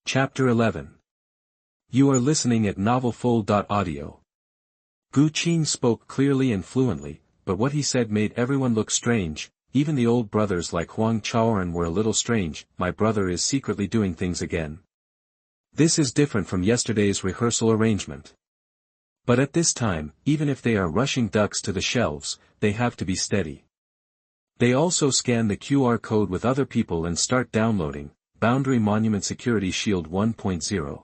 Chapter 11. You are listening at novelfold.audio. Gu Qing spoke clearly and fluently, but what he said made everyone look strange. Even the old brothers like Huang Chaoran were a little strange. My brother is secretly doing things again. This is different from yesterday's rehearsal arrangement. But at this time, even if they are rushing ducks to the shelves, they have to be steady. They also scan the QR code with other people and start downloading. Boundary Monument Security Shield 1.0.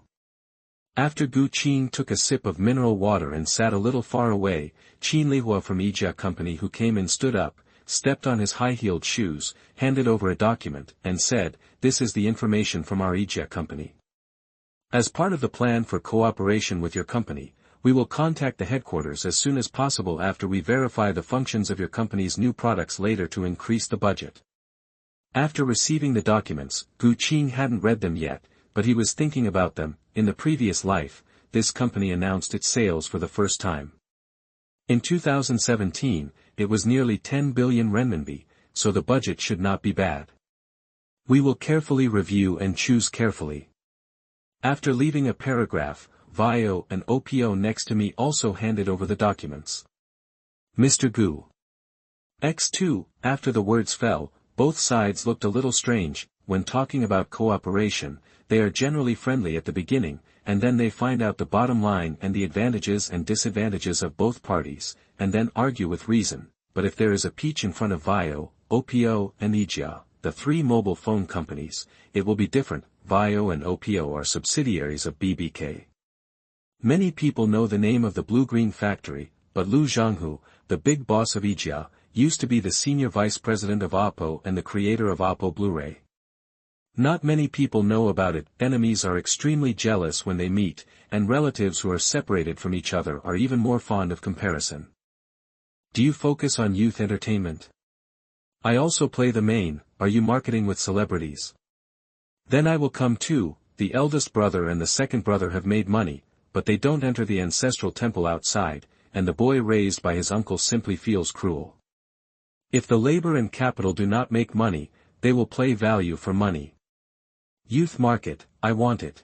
After Gu Qing took a sip of mineral water and sat a little far away, Qin Lihua from Ijia Company who came in stood up, stepped on his high-heeled shoes, handed over a document, and said, "This is the information from our Ijia Company. As part of the plan for cooperation with your company, we will contact the headquarters as soon as possible after we verify the functions of your company's new products later to increase the budget." After receiving the documents, Gu Qing hadn't read them yet, but he was thinking about them. In the previous life, this company announced its sales for the first time. In 2017, it was nearly 10 billion renminbi, so the budget should not be bad. We will carefully review and choose carefully. After leaving a paragraph, Vio and OPO next to me also handed over the documents. Mr. Gu. X2, after the words fell, both sides looked a little strange. When talking about cooperation, they are generally friendly at the beginning, and then they find out the bottom line and the advantages and disadvantages of both parties, and then argue with reason. But if there is a peach in front of Vio, OPO and Ijia, the three mobile phone companies, it will be different. Vio and OPO are subsidiaries of BBK. Many people know the name of the blue-green factory, but Lu Zhanghu, the big boss of Ijia, used to be the senior vice president of Oppo and the creator of Oppo Blu-ray. Not many people know about it. Enemies are extremely jealous when they meet, and relatives who are separated from each other are even more fond of comparison. Do you focus on youth entertainment? I also play the main. Are you marketing with celebrities? Then I will come too. The eldest brother and the second brother have made money, but they don't enter the ancestral temple outside, and the boy raised by his uncle simply feels cruel. If the labor and capital do not make money, they will play value for money. Youth market, I want it.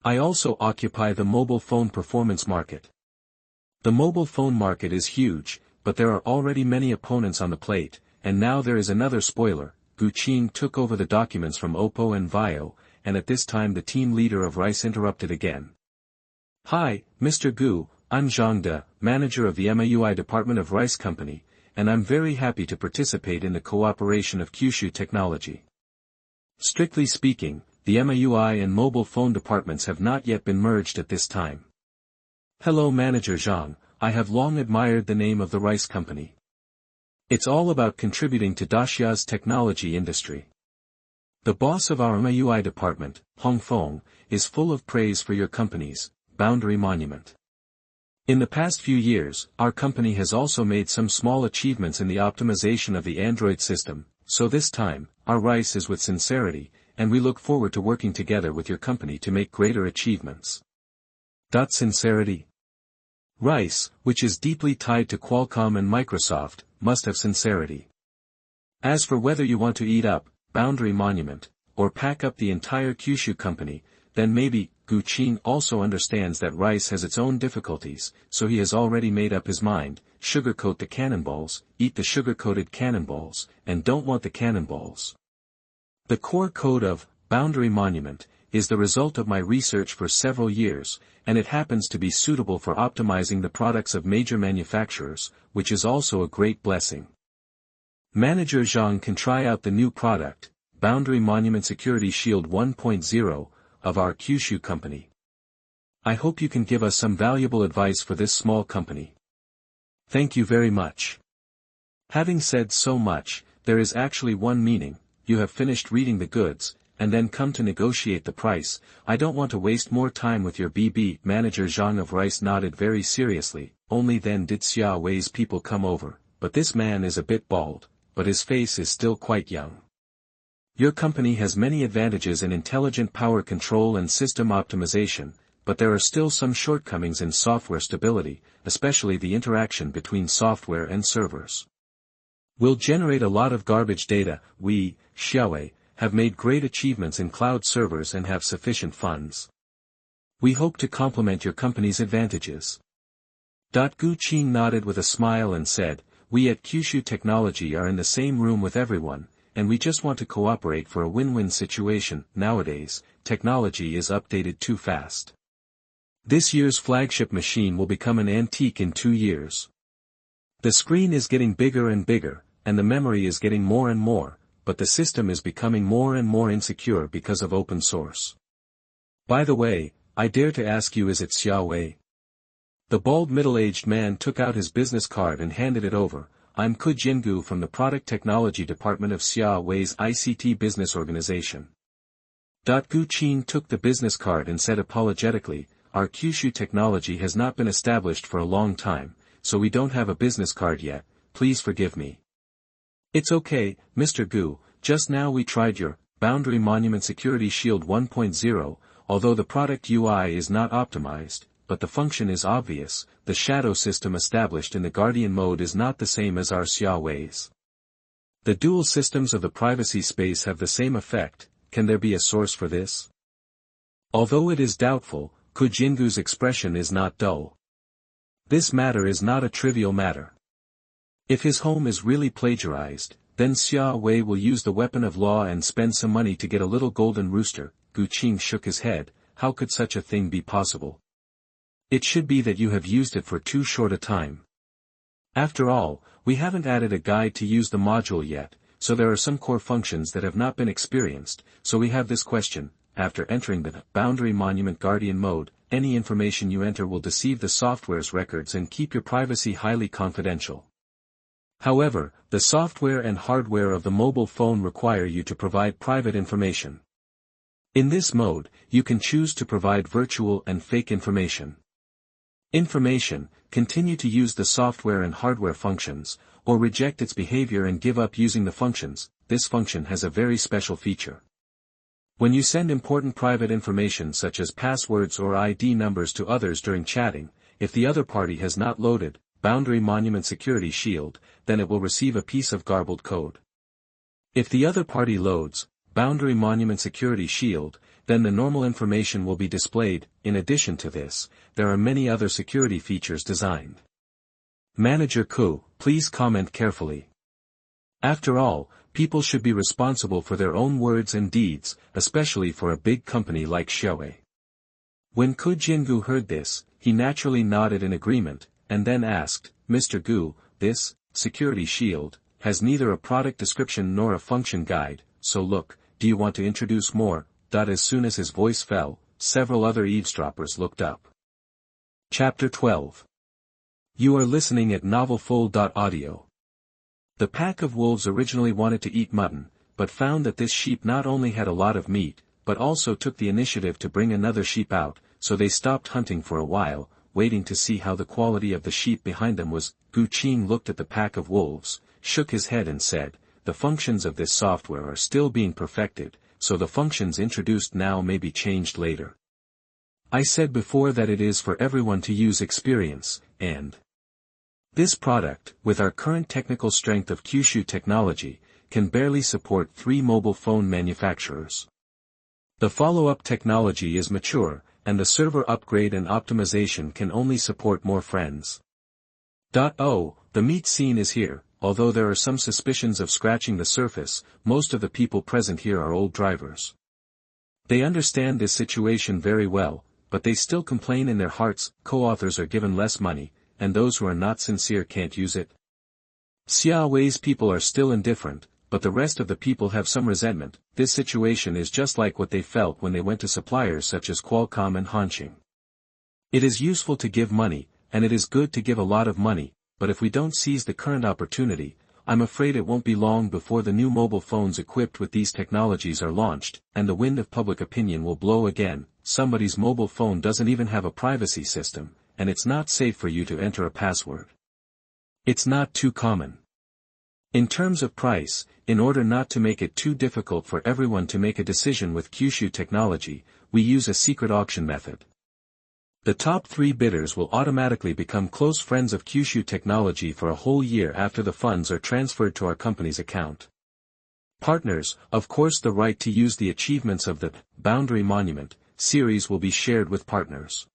I also occupy the mobile phone performance market. The mobile phone market is huge, but there are already many opponents on the plate, and now there is another spoiler. Gu Qing took over the documents from Oppo and Vio, and at this time the team leader of Rice interrupted again. Hi, Mr. Gu, I'm Zhang De, manager of the MAUI department of Rice Company, and I'm very happy to participate in the cooperation of Kyushu Technology. Strictly speaking, the MAUI and mobile phone departments have not yet been merged at this time. Hello Manager Zhang, I have long admired the name of the Rice Company. It's all about contributing to Daxia's technology industry. The boss of our MAUI department, Hong Feng, is full of praise for your company's Boundary Monument. In the past few years, our company has also made some small achievements in the optimization of the Android system, so this time, our Rice is with sincerity, and we look forward to working together with your company to make greater achievements. Sincerity? Rice, which is deeply tied to Qualcomm and Microsoft, must have sincerity. As for whether you want to eat up Boundary Monument, or pack up the entire Kyushu company, then maybe. Gu Qing also understands that Rice has its own difficulties, so he has already made up his mind. Sugarcoat the cannonballs, eat the sugar-coated cannonballs, and don't want the cannonballs. The core code of Boundary Monument is the result of my research for several years, and it happens to be suitable for optimizing the products of major manufacturers, which is also a great blessing. Manager Zhang can try out the new product, Boundary Monument Security Shield 1.0, of our Kyushu company. I hope you can give us some valuable advice for this small company. Thank you very much. Having said so much, there is actually one meaning. You have finished reading the goods, and then come to negotiate the price. I don't want to waste more time with your BB. Manager Zhang of Rice nodded very seriously. Only then did Xiaohai's people come over, but this man is a bit bald, but his face is still quite young. Your company has many advantages in intelligent power control and system optimization, but there are still some shortcomings in software stability, especially the interaction between software and servers. We'll generate a lot of garbage data. We, Xiaohai, have made great achievements in cloud servers and have sufficient funds. We hope to complement your company's advantages. Gu Qing nodded with a smile and said, we at Kyushu Technology are in the same room with everyone, and we just want to cooperate for a win-win situation. Nowadays, technology is updated too fast. This year's flagship machine will become an antique in 2 years. The screen is getting bigger and bigger, and the memory is getting more and more, but the system is becoming more and more insecure because of open source. By the way, I dare to ask you, is it Xiaohao? The bald middle-aged man took out his business card and handed it over. I'm Ku Jingu from the Product Technology Department of Xiaohao's ICT Business Organization. Gu Qin took the business card and said apologetically, our Kyushu Technology has not been established for a long time, so we don't have a business card yet, please forgive me. It's okay, Mr. Gu, just now we tried your Boundary Monument Security Shield 1.0, although the product UI is not optimized, but the function is obvious. The shadow system established in the Guardian mode is not the same as our Xiaohao's. The dual systems of the privacy space have the same effect. Can there be a source for this? Although it is doubtful, Ku Jingu's expression is not dull. This matter is not a trivial matter. If his home is really plagiarized, then Xiaohao will use the weapon of law and spend some money to get a little golden rooster. Gu Qing shook his head. How could such a thing be possible? It should be that you have used it for too short a time. After all, we haven't added a guide to use the module yet, so there are some core functions that have not been experienced, so we have this question. After entering the Boundary Monument Guardian mode, any information you enter will deceive the software's records and keep your privacy highly confidential. However, the software and hardware of the mobile phone require you to provide private information. In this mode, you can choose to provide virtual and fake information. Continue to use the software and hardware functions, or reject its behavior and give up using the functions. This function has a very special feature. When you send important private information such as passwords or ID numbers to others during chatting, if the other party has not loaded Boundary Monument Security Shield, then it will receive a piece of garbled code. If the other party loads Boundary Monument Security Shield, then the normal information will be displayed. In addition to this, there are many other security features designed. Manager Ku, please comment carefully. After all, people should be responsible for their own words and deeds, especially for a big company like Xiaohao. When Ku Jingu heard this, he naturally nodded in agreement, and then asked, Mr. Gu, this security shield has neither a product description nor a function guide, so look, do you want to introduce more? As soon as his voice fell, several other eavesdroppers looked up. Chapter 12. You are listening at novelfull.audio. The pack of wolves originally wanted to eat mutton, but found that this sheep not only had a lot of meat, but also took the initiative to bring another sheep out, so they stopped hunting for a while, waiting to see how the quality of the sheep behind them was. Gu Qing looked at the pack of wolves, shook his head and said, the functions of this software are still being perfected, so the functions introduced now may be changed later. I said before that it is for everyone to use experience, and this product, with our current technical strength of Kyushu Technology, can barely support 3 mobile phone manufacturers. The follow-up technology is mature, and the server upgrade and optimization can only support more friends. Oh, the meat scene is here. Although there are some suspicions of scratching the surface, most of the people present here are old drivers. They understand this situation very well, but they still complain in their hearts. Co-authors are given less money, and those who are not sincere can't use it. Xiaohao's people are still indifferent, but the rest of the people have some resentment. This situation is just like what they felt when they went to suppliers such as Qualcomm and Hanxing. It is useful to give money, and it is good to give a lot of money, but if we don't seize the current opportunity, I'm afraid it won't be long before the new mobile phones equipped with these technologies are launched, and the wind of public opinion will blow again. Somebody's mobile phone doesn't even have a privacy system, and it's not safe for you to enter a password. It's not too common. In terms of price, in order not to make it too difficult for everyone to make a decision with Kyushu Technology, we use a secret auction method. The top 3 bidders will automatically become close friends of Kyushu Technology for a whole year after the funds are transferred to our company's account. Partners, of course the right to use the achievements of the Boundary Monument series will be shared with partners.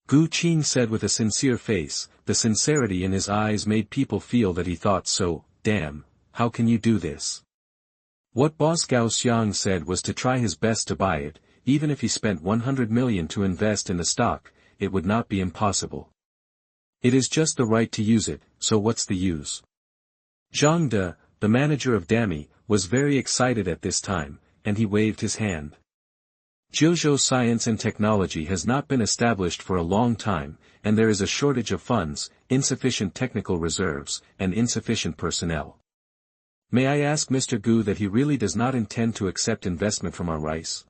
Gu Qing said with a sincere face. The sincerity in his eyes made people feel that he thought so. Damn, how can you do this? What boss Gao Xiang said was to try his best to buy it. Even if he spent 100 million to invest in the stock, it would not be impossible. It is just the right to use it, so what's the use? Zhang, the manager of Dami, was very excited at this time, and he waved his hand. Zhuzhou science and technology has not been established for a long time, and there is a shortage of funds, insufficient technical reserves, and insufficient personnel. May I ask Mr. Gu that he really does not intend to accept investment from our rice?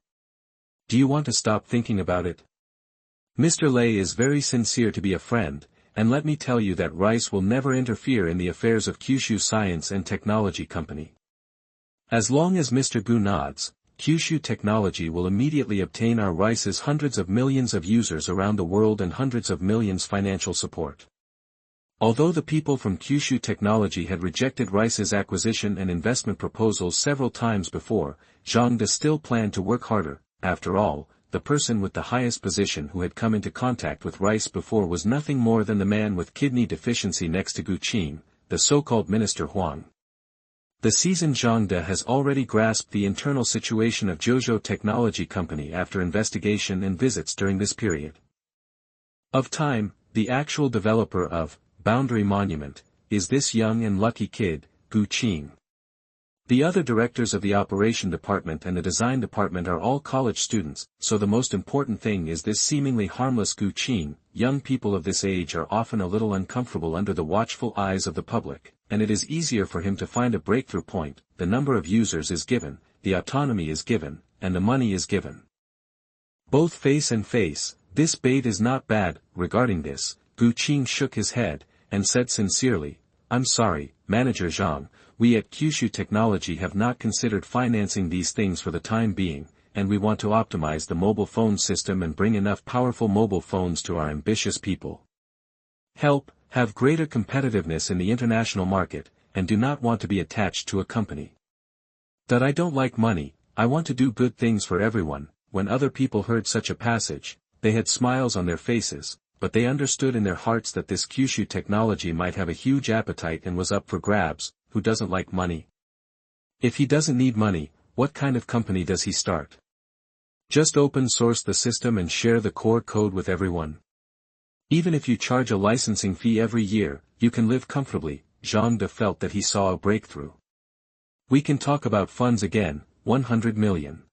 Do you want to stop thinking about it? Mr. Lei is very sincere to be a friend, and let me tell you that rice will never interfere in the affairs of Kyushu Science and Technology Company. As long as Mr. Gu nods, Kyushu Technology will immediately obtain our rice's hundreds of millions of users around the world and hundreds of millions financial support. Although the people from Kyushu Technology had rejected rice's acquisition and investment proposals several times before, Zhang still planned to work harder. After all, the person with the highest position who had come into contact with rice before was nothing more than the man with kidney deficiency next to Gu Qing, the so-called Minister Huang. The seasoned Zhang has already grasped the internal situation of Zhuzhou Technology Company after investigation and visits during this period of time. The actual developer of Boundary Monument is this young and lucky kid, Gu Qing. The other directors of the operation department and the design department are all college students, so the most important thing is this seemingly harmless Gu Qing. Young people of this age are often a little uncomfortable under the watchful eyes of the public, and it is easier for him to find a breakthrough point. The number of users is given, the autonomy is given, and the money is given. Both face and face, this bait is not bad. Regarding this, Gu Qing shook his head, and said sincerely, I'm sorry, Manager Zhang, we at Kyushu Technology have not considered financing these things for the time being, and we want to optimize the mobile phone system and bring enough powerful mobile phones to our ambitious people. Have greater competitiveness in the international market, and do not want to be attached to a company. That I don't like money, I want to do good things for everyone. When other people heard such a passage, they had smiles on their faces, but they understood in their hearts that this Kyushu Technology might have a huge appetite and was up for grabs. Who doesn't like money? If he doesn't need money, what kind of company does he start? Just open source the system and share the core code with everyone. Even if you charge a licensing fee every year, you can live comfortably. Zhang felt that he saw a breakthrough. We can talk about funds again. 100 million.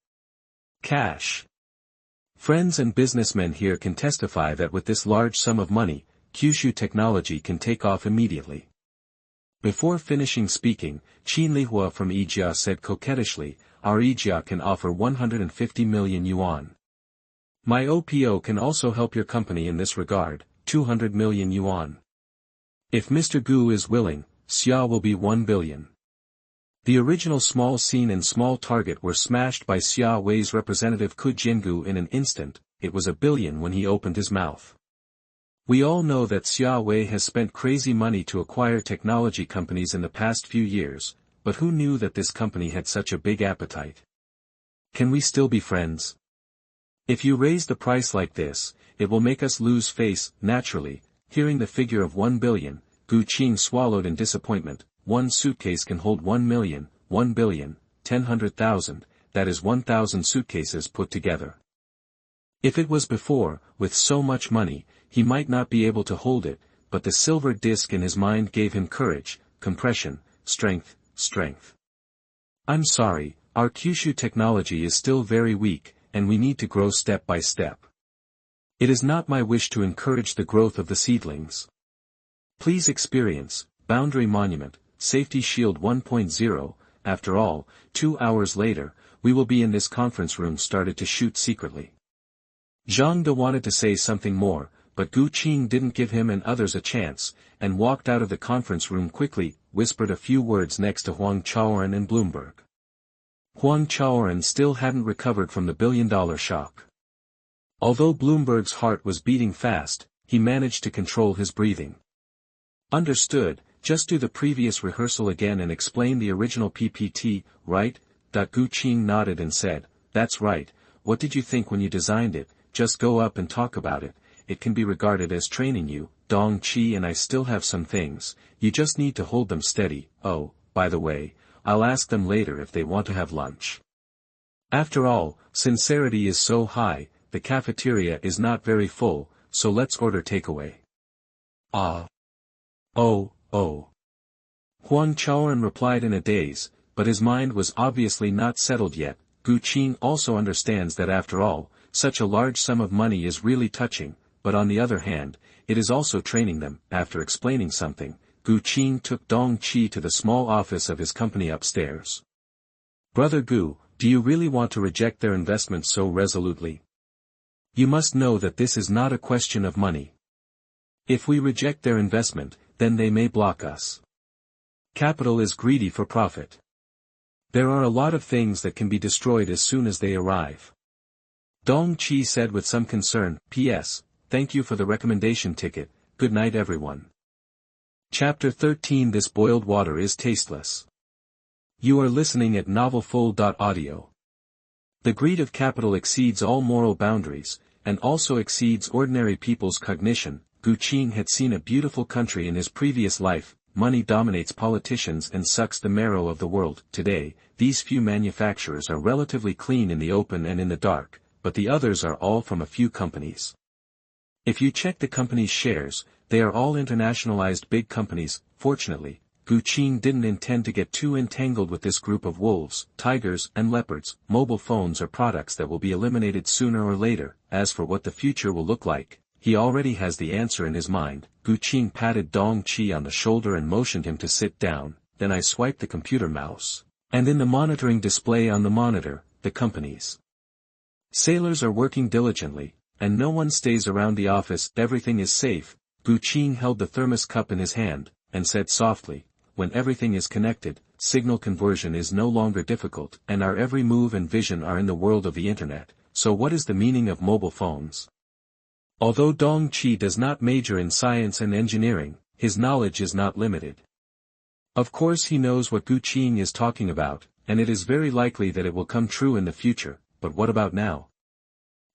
Cash. Friends and businessmen here can testify that with this large sum of money, Kyushu Technology can take off immediately. Before finishing speaking, Qin Lihua from Yijia said coquettishly, our Yijia can offer 150 million yuan. My OPO can also help your company in this regard, 200 million yuan. If Mr. Gu is willing, Xia will be 1 billion. The original small scene and small target were smashed by Xia Wei's representative Ku Jingu in an instant. It was 1 billion when he opened his mouth. We all know that Xia Wei has spent crazy money to acquire technology companies in the past few years, but who knew that this company had such a big appetite? Can we still be friends? If you raise the price like this, it will make us lose face. Naturally, hearing the figure of 1 billion, Gu Qing swallowed in disappointment. One suitcase can hold 1 million, 1 billion, 10,000,000, that is 1,000 suitcases put together. If it was before, with so much money, he might not be able to hold it, but the silver disc in his mind gave him courage, compression, strength. I'm sorry, our Kyushu Technology is still very weak, and we need to grow step by step. It is not my wish to encourage the growth of the seedlings. Please experience, Boundary Monument, Safety Shield 1.0, after all, 2 hours later, we will be in this conference room started to shoot secretly. Zhang wanted to say something more, but Gu Qing didn't give him and others a chance, and walked out of the conference room quickly, whispered a few words next to Huang Chaoran and Bloomberg. Huang Chaoran still hadn't recovered from the billion-dollar shock. Although Bloomberg's heart was beating fast, he managed to control his breathing. Understood, Just do the previous rehearsal again and explain the original PPT, right? Gu Qing nodded and said, that's right, what did you think when you designed it? Just go up and talk about it. It can be regarded as training you, Dong Qi, and I still have some things, you just need to hold them steady. Oh, by the way, I'll ask them later if they want to have lunch. After all, sincerity is so high, the cafeteria is not very full, so let's order takeaway. Ah. Oh. Huang Chaoran replied in a daze, but his mind was obviously not settled yet. Gu Qing also understands that after all, such a large sum of money is really touching, but on the other hand, it is also training them. After explaining something, Gu Qing took Dong Qi to the small office of his company upstairs. Brother Gu, do you really want to reject their investment so resolutely? You must know that this is not a question of money. If we reject their investment, then they may block us. Capital is greedy for profit. There are a lot of things that can be destroyed as soon as they arrive. Dong Qi said with some concern, P.S. Thank you for the recommendation ticket, good night everyone. Chapter 13 This boiled water is tasteless. You are listening at novelfull.audio. The greed of capital exceeds all moral boundaries, and also exceeds ordinary people's cognition. Gu Qing had seen a beautiful country in his previous life. Money dominates politicians and sucks the marrow of the world. Today, these few manufacturers are relatively clean in the open and in the dark, but the others are all from a few companies. If you check the company's shares, they are all internationalized big companies. Fortunately, Gu Qing didn't intend to get too entangled with this group of wolves, tigers, and leopards. Mobile phones are products that will be eliminated sooner or later. As for what the future will look like, he already has the answer in his mind. Gu Qing patted Dong Qi on the shoulder and motioned him to sit down. Then I swiped the computer mouse. And in the monitoring display on the monitor, the companies. Sailors are working diligently, and no one stays around the office. Everything is safe. Gu Qing held the thermos cup in his hand, and said softly, when everything is connected, signal conversion is no longer difficult, and our every move and vision are in the world of the internet. So what is the meaning of mobile phones? Although Dong Qi does not major in science and engineering, his knowledge is not limited. Of course he knows what Gu Qing is talking about, and it is very likely that it will come true in the future, but what about now?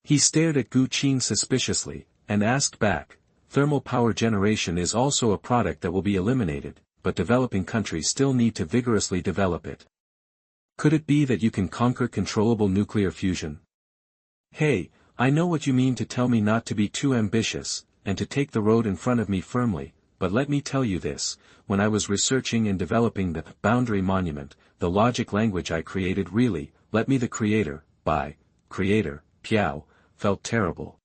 He stared at Gu Qing suspiciously, and asked back, thermal power generation is also a product that will be eliminated, but developing countries still need to vigorously develop it. Could it be that you can conquer controllable nuclear fusion? Hey, I know what you mean to tell me not to be too ambitious, and to take the road in front of me firmly, but let me tell you this, when I was researching and developing the boundary monument, the logic language I created really, let me the creator, Piao, felt terrible.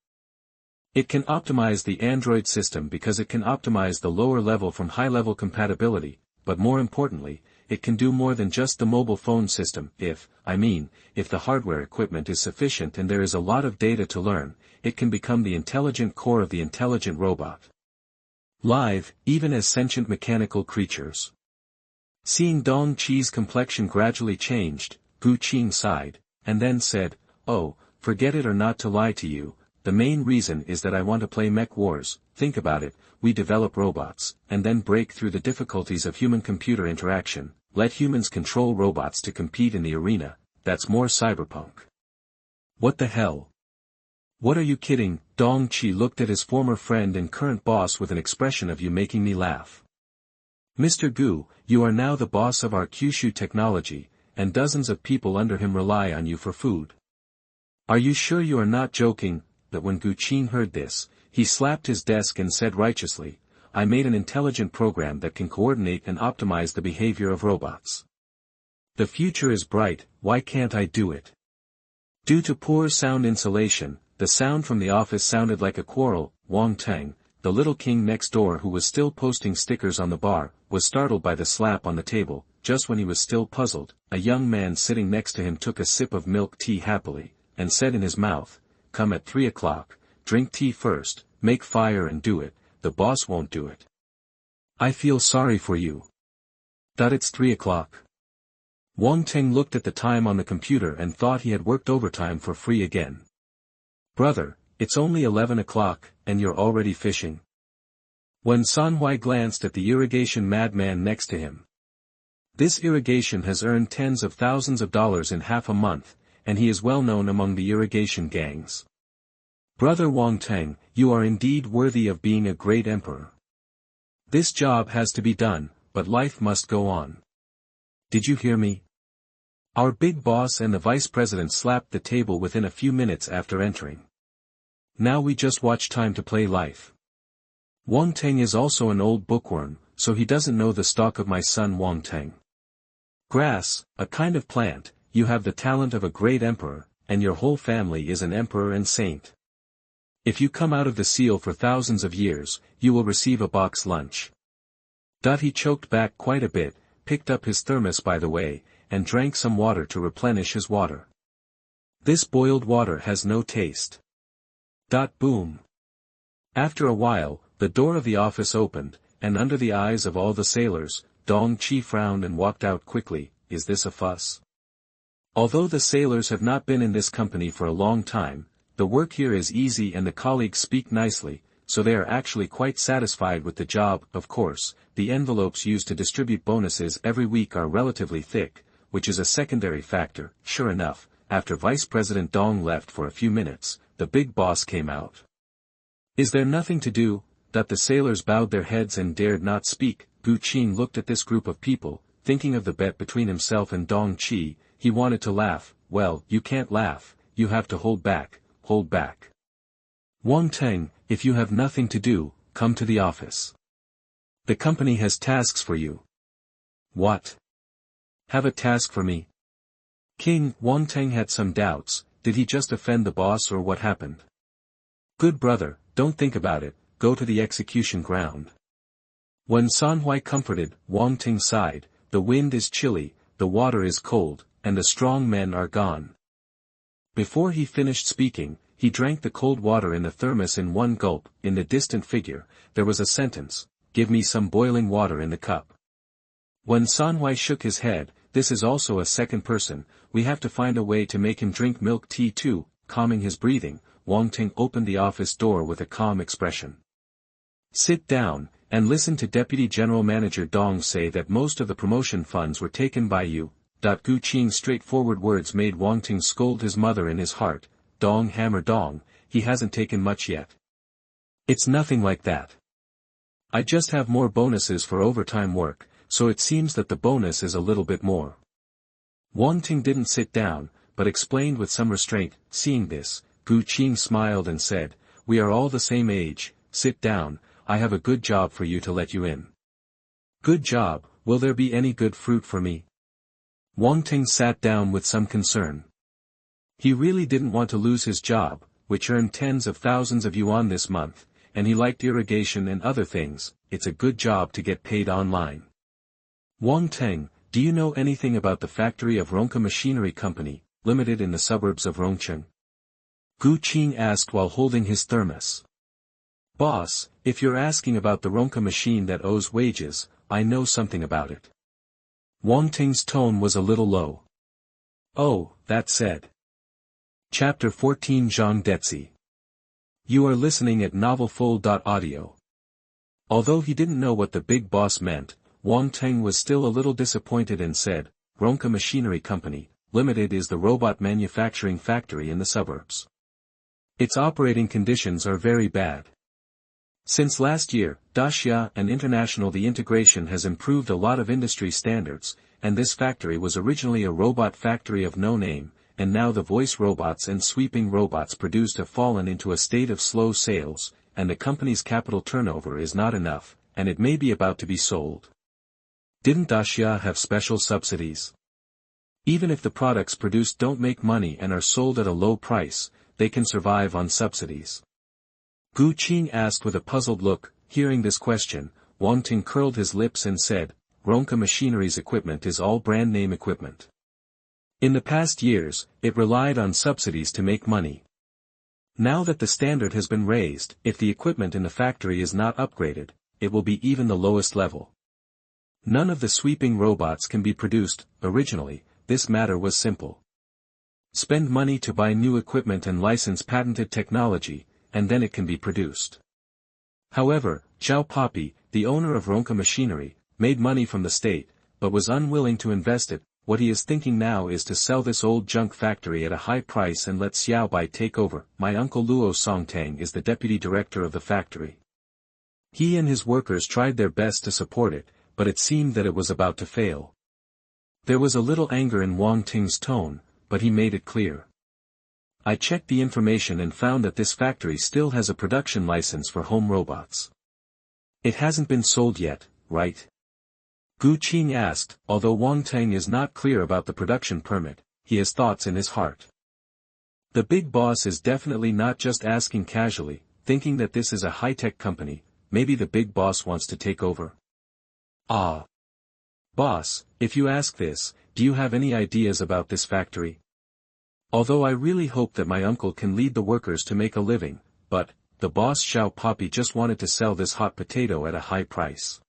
It can optimize the Android system because it can optimize the lower level from high-level compatibility, but more importantly, it can do more than just the mobile phone system. If the hardware equipment is sufficient and there is a lot of data to learn, it can become the intelligent core of the intelligent robot. Live, even as sentient mechanical creatures. Seeing Dong Qi's complexion gradually changed, Gu Qing sighed, and then said, oh, forget it, or not to lie to you, the main reason is that I want to play mech wars. Think about it, we develop robots, and then break through the difficulties of human-computer interaction, let humans control robots to compete in the arena. That's more cyberpunk. What the hell? What are you kidding? Dong Qi looked at his former friend and current boss with an expression of you making me laugh. Mr. Gu, you are now the boss of our Kyushu technology, and dozens of people under him rely on you for food. Are you sure you are not joking? That when Gu Qing heard this, he slapped his desk and said righteously, I made an intelligent program that can coordinate and optimize the behavior of robots. The future is bright, why can't I do it? Due to poor sound insulation, the sound from the office sounded like a quarrel. Wang Teng, the little king next door who was still posting stickers on the bar, was startled by the slap on the table. Just when he was still puzzled, a young man sitting next to him took a sip of milk tea happily, and said in his mouth, come at 3 o'clock, drink tea first, make fire and do it, the boss won't do it. I feel sorry for you. It's 3 o'clock. Wang Teng looked at the time on the computer and thought he had worked overtime for free again. Brother, it's only 11 o'clock, and you're already fishing. Wen Sanhuai glanced at the irrigation madman next to him. This irrigation has earned tens of thousands of dollars in half a month, and he is well known among the irrigation gangs. Brother Wang Teng, you are indeed worthy of being a great emperor. This job has to be done, but life must go on. Did you hear me? Our big boss and the vice president slapped the table within a few minutes after entering. Now we just watch time to play life. Wang Teng is also an old bookworm, so he doesn't know the stock of my son Wang Teng. Grass, a kind of plant, you have the talent of a great emperor, and your whole family is an emperor and saint. If you come out of the seal for thousands of years, you will receive a box lunch. He choked back quite a bit, picked up his thermos by the way, and drank some water to replenish his water. This boiled water has no taste. Boom. After a while, the door of the office opened, and under the eyes of all the sailors, Dong Qi frowned and walked out quickly. Is this a fuss? Although the sailors have not been in this company for a long time, the work here is easy and the colleagues speak nicely, so they are actually quite satisfied with the job. Of course, the envelopes used to distribute bonuses every week are relatively thick, which is a secondary factor. Sure enough, after Vice President Dong left for a few minutes, the big boss came out. Is there nothing to do? That the sailors bowed their heads and dared not speak. Gu Qing looked at this group of people, thinking of the bet between himself and Dong Qi. He wanted to laugh. Well, you can't laugh, you have to hold back, hold back. Wang Teng, if you have nothing to do, come to the office. The company has tasks for you. What? Have a task for me? Wang Teng had some doubts. Did he just offend the boss or what happened? Good brother, don't think about it, go to the execution ground. When Sanhuai comforted, Wang Teng sighed, the wind is chilly, the water is cold, and the strong men are gone. Before he finished speaking, he drank the cold water in the thermos in one gulp. In the distant figure, there was a sentence, give me some boiling water in the cup. When Sanhuai shook his head, this is also a second person, we have to find a way to make him drink milk tea too. Calming his breathing, Wang Teng opened the office door with a calm expression. Sit down, and listen to Deputy General Manager Dong say that most of the promotion funds were taken by you. Gu Qing's straightforward words made Wang Teng scold his mother in his heart. Dong hammer Dong, he hasn't taken much yet. It's nothing like that. I just have more bonuses for overtime work, so it seems that the bonus is a little bit more. Wang Teng didn't sit down, but explained with some restraint. Seeing this, Gu Qing smiled and said, we are all the same age, sit down, I have a good job for you to let you in. Good job, will there be any good fruit for me? Wang Teng sat down with some concern. He really didn't want to lose his job, which earned tens of thousands of yuan this month, and he liked irrigation and other things. It's a good job to get paid online. Wang Teng, do you know anything about the factory of Ronca Machinery Company, Limited in the suburbs of Rongcheng? Gu Qing asked while holding his thermos. Boss, if you're asking about the Ronca machine that owes wages, I know something about it. Wang Teng's tone was a little low. Oh, that said. Chapter 14 Zhang Dezi. You are listening at novelfull.audio. Although he didn't know what the big boss meant, Wang Teng was still a little disappointed and said, Ronca Machinery Company, Limited is the robot manufacturing factory in the suburbs. Its operating conditions are very bad. Since last year, Daxia and International the integration has improved a lot of industry standards, and this factory was originally a robot factory of no name, and now the voice robots and sweeping robots produced have fallen into a state of slow sales, and the company's capital turnover is not enough, and it may be about to be sold. Didn't Daxia have special subsidies? Even if the products produced don't make money and are sold at a low price, they can survive on subsidies. Gu Qing asked with a puzzled look. Hearing this question, Wang Teng curled his lips and said, Ronca Machinery's equipment is all brand name equipment. In the past years, it relied on subsidies to make money. Now that the standard has been raised, if the equipment in the factory is not upgraded, it will be even the lowest level. None of the sweeping robots can be produced. Originally, this matter was simple. Spend money to buy new equipment and license patented technology, and then it can be produced. However, Zhao Poppy, the owner of Ronca Machinery, made money from the state, but was unwilling to invest it. What he is thinking now is to sell this old junk factory at a high price and let Xiaobai take over. My uncle Luo Songtang is the deputy director of the factory. He and his workers tried their best to support it, but it seemed that it was about to fail. There was a little anger in Wang Ting's tone, but he made it clear. I checked the information and found that this factory still has a production license for home robots. It hasn't been sold yet, right? Gu Qing asked. Although Wang Ting is not clear about the production permit, he has thoughts in his heart. The big boss is definitely not just asking casually, thinking that this is a high-tech company. Maybe the big boss wants to take over. Ah. Boss, if you ask this, do you have any ideas about this factory? Although I really hope that my uncle can lead the workers to make a living, but, the boss Xiao Poppy just wanted to sell this hot potato at a high price.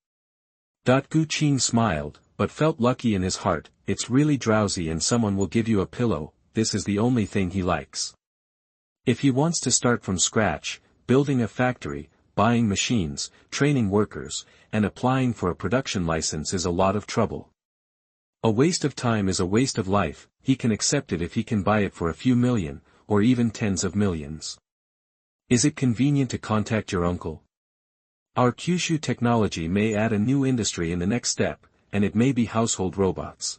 Gu Qing smiled, but felt lucky in his heart. It's really drowsy and someone will give you a pillow. This is the only thing he likes. If he wants to start from scratch, building a factory, buying machines, training workers, and applying for a production license is a lot of trouble. A waste of time is a waste of life. He can accept it if he can buy it for a few million, or even tens of millions. Is it convenient to contact your uncle? Our Kyushu technology may add a new industry in the next step, and it may be household robots.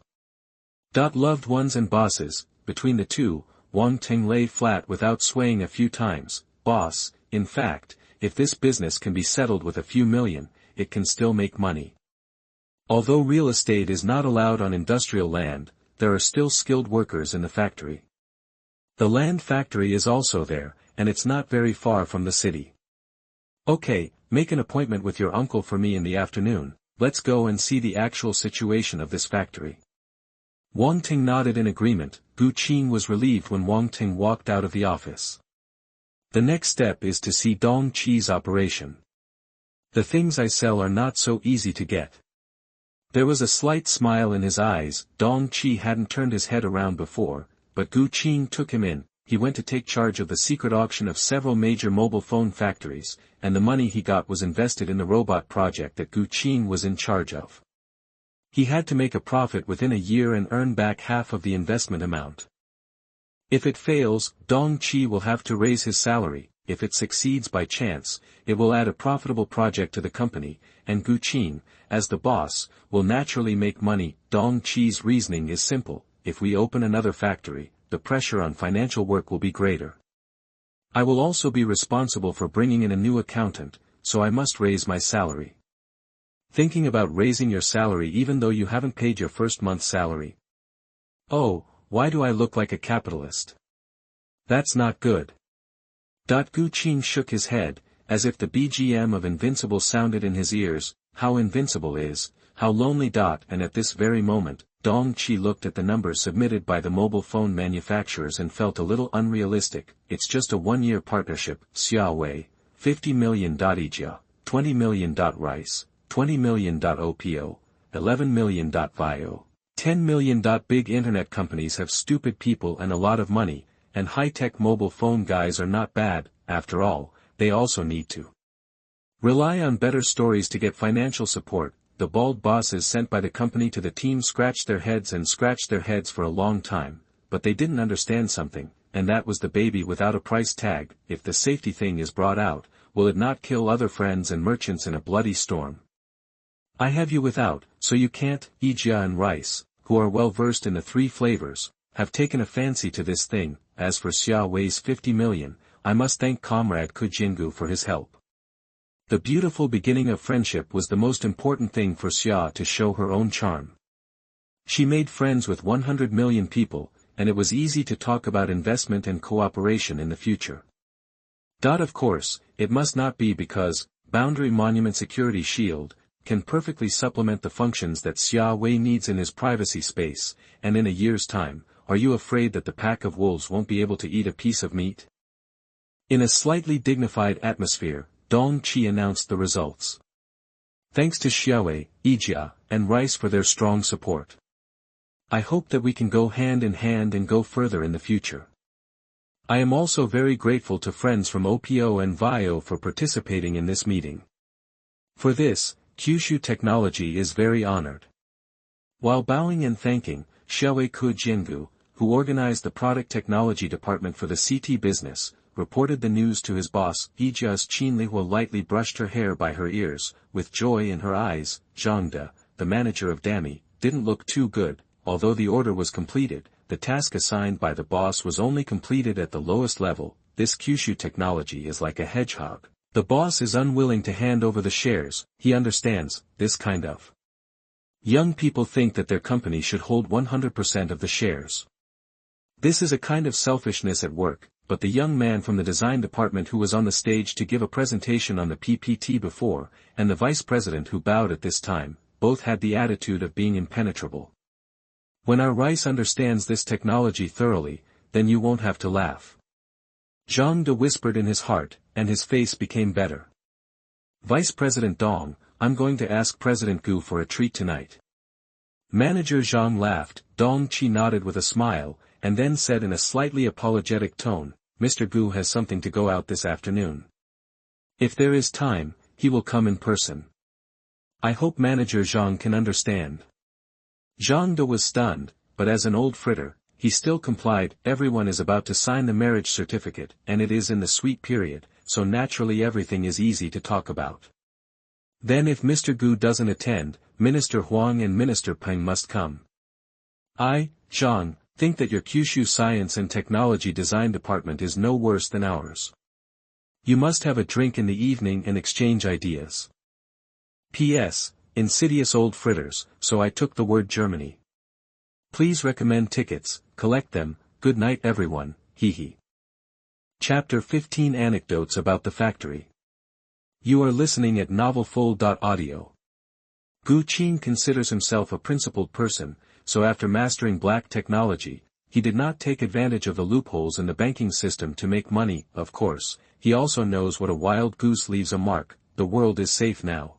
Loved ones and bosses, between the two, Wang Ting lay flat without swaying a few times. Boss, in fact, if this business can be settled with a few million, it can still make money. Although real estate is not allowed on industrial land, there are still skilled workers in the factory. The land factory is also there, and it's not very far from the city. Okay, make an appointment with your uncle for me in the afternoon. Let's go and see the actual situation of this factory. Wang Ting nodded in agreement. Gu Qing was relieved when Wang Ting walked out of the office. The next step is to see Dong Qi's operation. The things I sell are not so easy to get. There was a slight smile in his eyes. Dong Qi hadn't turned his head around before, but Gu Qing took him in. He went to take charge of the secret auction of several major mobile phone factories, and the money he got was invested in the robot project that Gu Qing was in charge of. He had to make a profit within a year and earn back half of the investment amount. If it fails, Dong Qi will have to raise his salary. If it succeeds by chance, it will add a profitable project to the company, and Gu Qing, as the boss, will naturally make money. Dong Qi's reasoning is simple: if we open another factory, the pressure on financial work will be greater. I will also be responsible for bringing in a new accountant, so I must raise my salary. Thinking about raising your salary even though you haven't paid your first month's salary? Oh, why do I look like a capitalist? That's not good. Gu Qing shook his head, as if the BGM of Invincible sounded in his ears. How invincible is, how lonely. And at this very moment, Dong Qi looked at the numbers submitted by the mobile phone manufacturers and felt a little unrealistic. It's just a one-year partnership. Xiaowei, 50 million. Ijia, 20 million. Rice, 20 million. Opo, 11 million. Vio, 10 million. Big internet companies have stupid people and a lot of money, and high-tech mobile phone guys are not bad. After all, they also need to rely on better stories to get financial support. The bald bosses sent by the company to the team scratched their heads for a long time, but they didn't understand something, and that was the baby without a price tag. If the safety thing is brought out, will it not kill other friends and merchants in a bloody storm? I have you without, so you can't. Ijia and Rice, who are well versed in the three flavors, have taken a fancy to this thing. As for Xiaowei's 50 million, I must thank Comrade Kujingu for his help. The beautiful beginning of friendship was the most important thing for Xia to show her own charm. She made friends with 100 million people, and it was easy to talk about investment and cooperation in the future. Of course, it must not be, because Boundary Monument Security Shield can perfectly supplement the functions that Xia Wei needs in his privacy space, and in a year's time, are you afraid that the pack of wolves won't be able to eat a piece of meat? In a slightly dignified atmosphere, Dong Qi announced the results. Thanks to Xiaowei, Ijia, and Rice for their strong support. I hope that we can go hand in hand and go further in the future. I am also very grateful to friends from OPO and VIO for participating in this meeting. For this, Kyushu Technology is very honored. While bowing and thanking, Xiaohao Jingu, who organized the product technology department for the CT business, reported the news to his boss. Ijaz Qinlihua lightly brushed her hair by her ears, with joy in her eyes. Zhang, the manager of Dami, didn't look too good. Although the order was completed, the task assigned by the boss was only completed at the lowest level. This Kyushu Technology is like a hedgehog. The boss is unwilling to hand over the shares. He understands this kind of young people think that their company should hold 100% of the shares. This is a kind of selfishness at work, but the young man from the design department who was on the stage to give a presentation on the PPT before, and the vice president who bowed at this time, both had the attitude of being impenetrable. When our rice understands this technology thoroughly, then you won't have to laugh. Zhang whispered in his heart, and his face became better. Vice President Dong, I'm going to ask President Gu for a treat tonight. Manager Zhang laughed. Dong Qi nodded with a smile, and then said in a slightly apologetic tone, Mr. Gu has something to go out this afternoon. If there is time, he will come in person. I hope Manager Zhang can understand. Zhang was stunned, but as an old fritter, he still complied. Everyone is about to sign the marriage certificate, and it is in the sweet period, so naturally everything is easy to talk about. Then if Mr. Gu doesn't attend, Minister Huang and Minister Peng must come. I, Zhang, think that your Kyushu Science and Technology Design Department is no worse than ours. You must have a drink in the evening and exchange ideas. P.S. Insidious old fritters, so I took the word Germany. Please recommend tickets, collect them. Good night everyone, hee hee. Chapter 15 Anecdotes about the Factory. You are listening at novelfull.audio. Gu Qing considers himself a principled person, so after mastering black technology, he did not take advantage of the loopholes in the banking system to make money. Of course, he also knows what a wild goose leaves a mark. The world is safe now.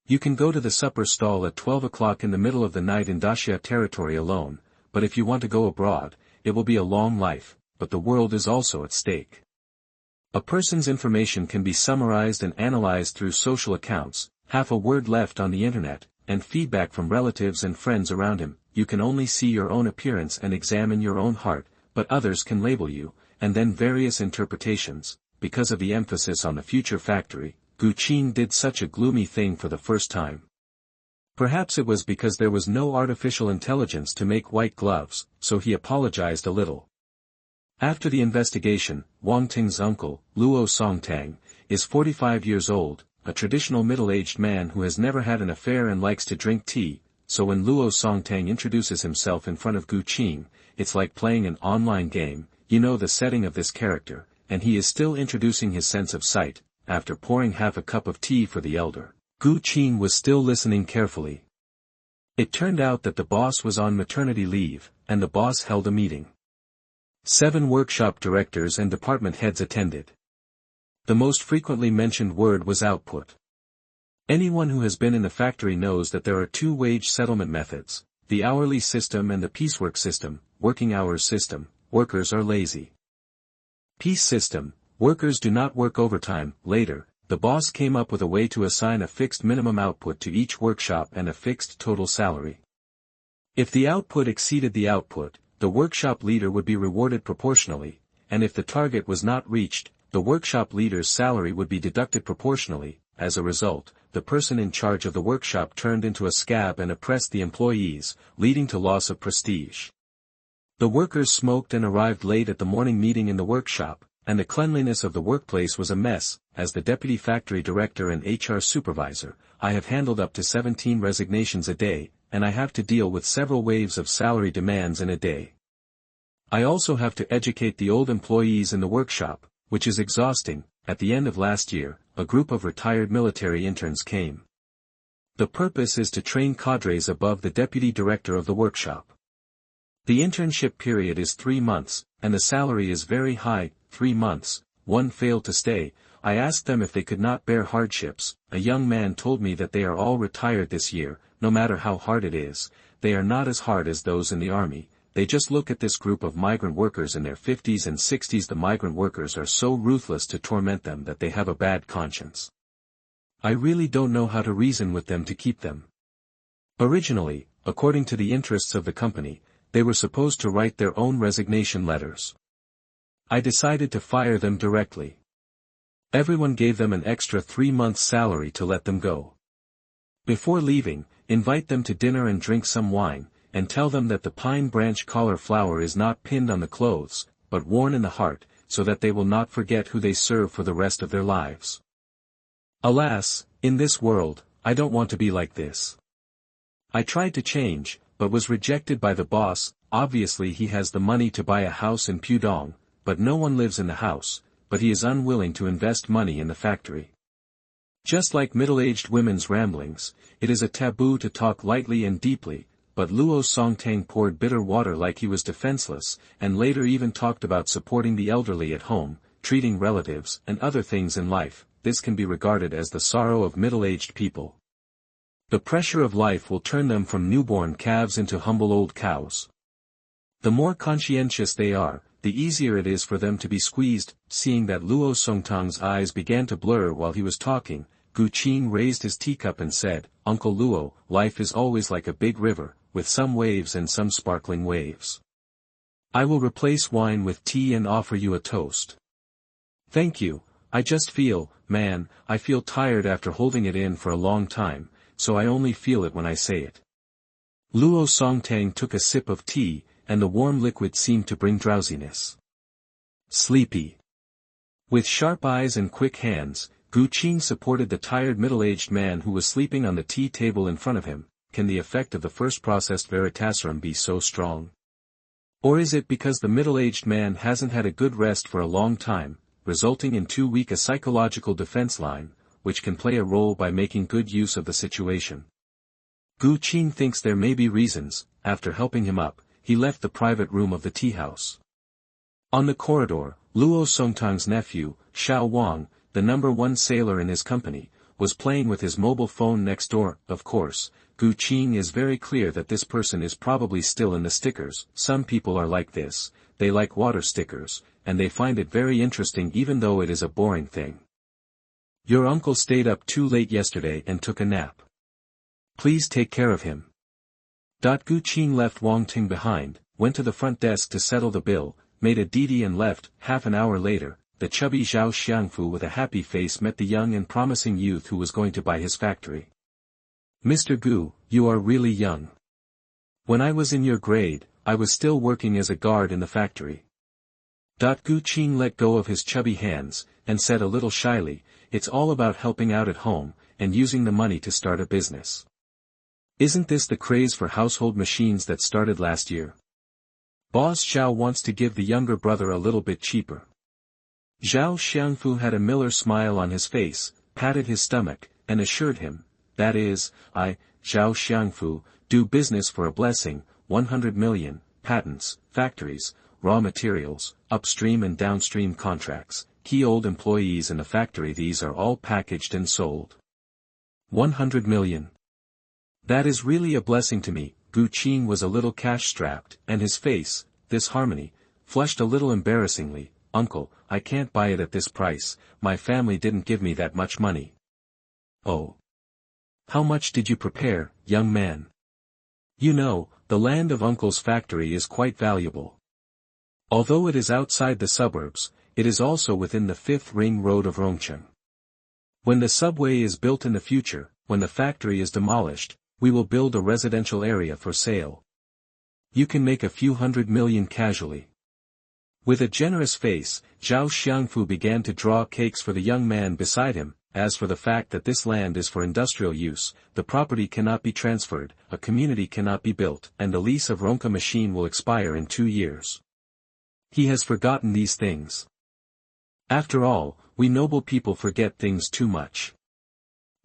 You can go to the supper stall at 12 o'clock in the middle of the night in Daxia territory alone, but if you want to go abroad, it will be a long life, but the world is also at stake. A person's information can be summarized and analyzed through social accounts, half a word left on the internet, and feedback from relatives and friends around him. You can only see your own appearance and examine your own heart, but others can label you, and then various interpretations. Because of the emphasis on the future factory, Gu Qing did such a gloomy thing for the first time. Perhaps it was because there was no artificial intelligence to make white gloves, so he apologized a little. After the investigation, Wang Ting's uncle, Luo Songtang, is 45 years old, a traditional middle-aged man who has never had an affair and likes to drink tea, so when Luo Songtang introduces himself in front of Gu Qing, it's like playing an online game. You know the setting of this character, and he is still introducing his sense of sight. After pouring half a cup of tea for the elder, Gu Qing was still listening carefully. It turned out that the boss was on maternity leave, and the boss held a meeting. 7 workshop directors and department heads attended. The most frequently mentioned word was output. Anyone who has been in the factory knows that there are 2 wage settlement methods, the hourly system and the piecework system. Working hours system, workers are lazy. Piece system, workers do not work overtime. Later, the boss came up with a way to assign a fixed minimum output to each workshop and a fixed total salary. If the output exceeded the output, the workshop leader would be rewarded proportionally, and if the target was not reached, the workshop leader's salary would be deducted proportionally. As a result, the person in charge of the workshop turned into a scab and oppressed the employees, leading to loss of prestige. The workers smoked and arrived late at the morning meeting in the workshop, and the cleanliness of the workplace was a mess. As the deputy factory director and HR supervisor, I have handled up to 17 resignations a day, and I have to deal with several waves of salary demands in a day. I also have to educate the old employees in the workshop, which is exhausting. At the end of last year, a group of retired military interns came. The purpose is to train cadres above the deputy director of the workshop. The internship period is 3 months, and the salary is very high. 3 months, one failed to stay. I asked them if they could not bear hardships. A young man told me that they are all retired this year. No matter how hard it is, they are not as hard as those in the army. They just look at this group of migrant workers in their 50s and 60s. The migrant workers are so ruthless to torment them that they have a bad conscience. I really don't know how to reason with them to keep them. Originally, according to the interests of the company, they were supposed to write their own resignation letters. I decided to fire them directly. Everyone gave them an extra 3 months' salary to let them go. Before leaving, invite them to dinner and drink some wine, and tell them that the pine branch collar flower is not pinned on the clothes, but worn in the heart, so that they will not forget who they serve for the rest of their lives. Alas, in this world, I don't want to be like this. I tried to change, but was rejected by the boss. Obviously he has the money to buy a house in Pudong, but no one lives in the house, but he is unwilling to invest money in the factory. Just like middle-aged women's ramblings, it is a taboo to talk lightly and deeply, but Luo Songtang poured bitter water like he was defenseless, and later even talked about supporting the elderly at home, treating relatives, and other things in life. This can be regarded as the sorrow of middle-aged people. The pressure of life will turn them from newborn calves into humble old cows. The more conscientious they are, the easier it is for them to be squeezed. Seeing that Luo Songtang's eyes began to blur while he was talking, Gu Qing raised his teacup and said, "Uncle Luo, life is always like a big river, with some waves and some sparkling waves. I will replace wine with tea and offer you a toast." "Thank you, I just feel, man, I feel tired after holding it in for a long time, so I only feel it when I say it." Luo Songtang took a sip of tea, and the warm liquid seemed to bring drowsiness. Sleepy. With sharp eyes and quick hands, Gu Qing supported the tired middle-aged man who was sleeping on the tea table in front of him. Can the effect of the first processed Veritaserum be so strong? Or is it because the middle-aged man hasn't had a good rest for a long time, resulting in too weak a psychological defense line, which can play a role by making good use of the situation? Gu Qing thinks there may be reasons. After helping him up, he left the private room of the tea house. On the corridor, Luo Songtang's nephew, Xiao Wang, the #1 sailor in his company, was playing with his mobile phone next door. Of course, Gu Qing is very clear that this person is probably still in the stickers. Some people are like this, they like water stickers, and they find it very interesting even though it is a boring thing. "Your uncle stayed up too late yesterday and took a nap. Please take care of him." Gu Qing left Wang Ting behind, went to the front desk to settle the bill, made a deedee and left. Half an hour later, the chubby Zhao Xiangfu with a happy face met the young and promising youth who was going to buy his factory. "Mr. Gu, you are really young. When I was in your grade, I was still working as a guard in the factory." Gu Qing let go of his chubby hands, and said a little shyly, "It's all about helping out at home, and using the money to start a business. Isn't this the craze for household machines that started last year? Boss Zhao wants to give the younger brother a little bit cheaper." Zhao Xiangfu had a miller smile on his face, patted his stomach, and assured him, "That is, I, Zhao Xiangfu, do business for a blessing, 100 million, patents, factories, raw materials, upstream and downstream contracts, key old employees in the factory. These are all packaged and sold. 100 million. That is really a blessing to me." Gu Qing was a little cash-strapped, and his face, this harmony, flushed a little embarrassingly. "Uncle, I can't buy it at this price, my family didn't give me that much money." "Oh. How much did you prepare, young man? You know, the land of Uncle's factory is quite valuable. Although it is outside the suburbs, it is also within the 5th ring road of Rongcheng. When the subway is built in the future, when the factory is demolished, we will build a residential area for sale. You can make a few hundred million casually." With a generous face, Zhao Xiangfu began to draw cakes for the young man beside him. As for the fact that this land is for industrial use, the property cannot be transferred, a community cannot be built, and the lease of Ronca machine will expire in 2 years. He has forgotten these things. After all, we noble people forget things too much.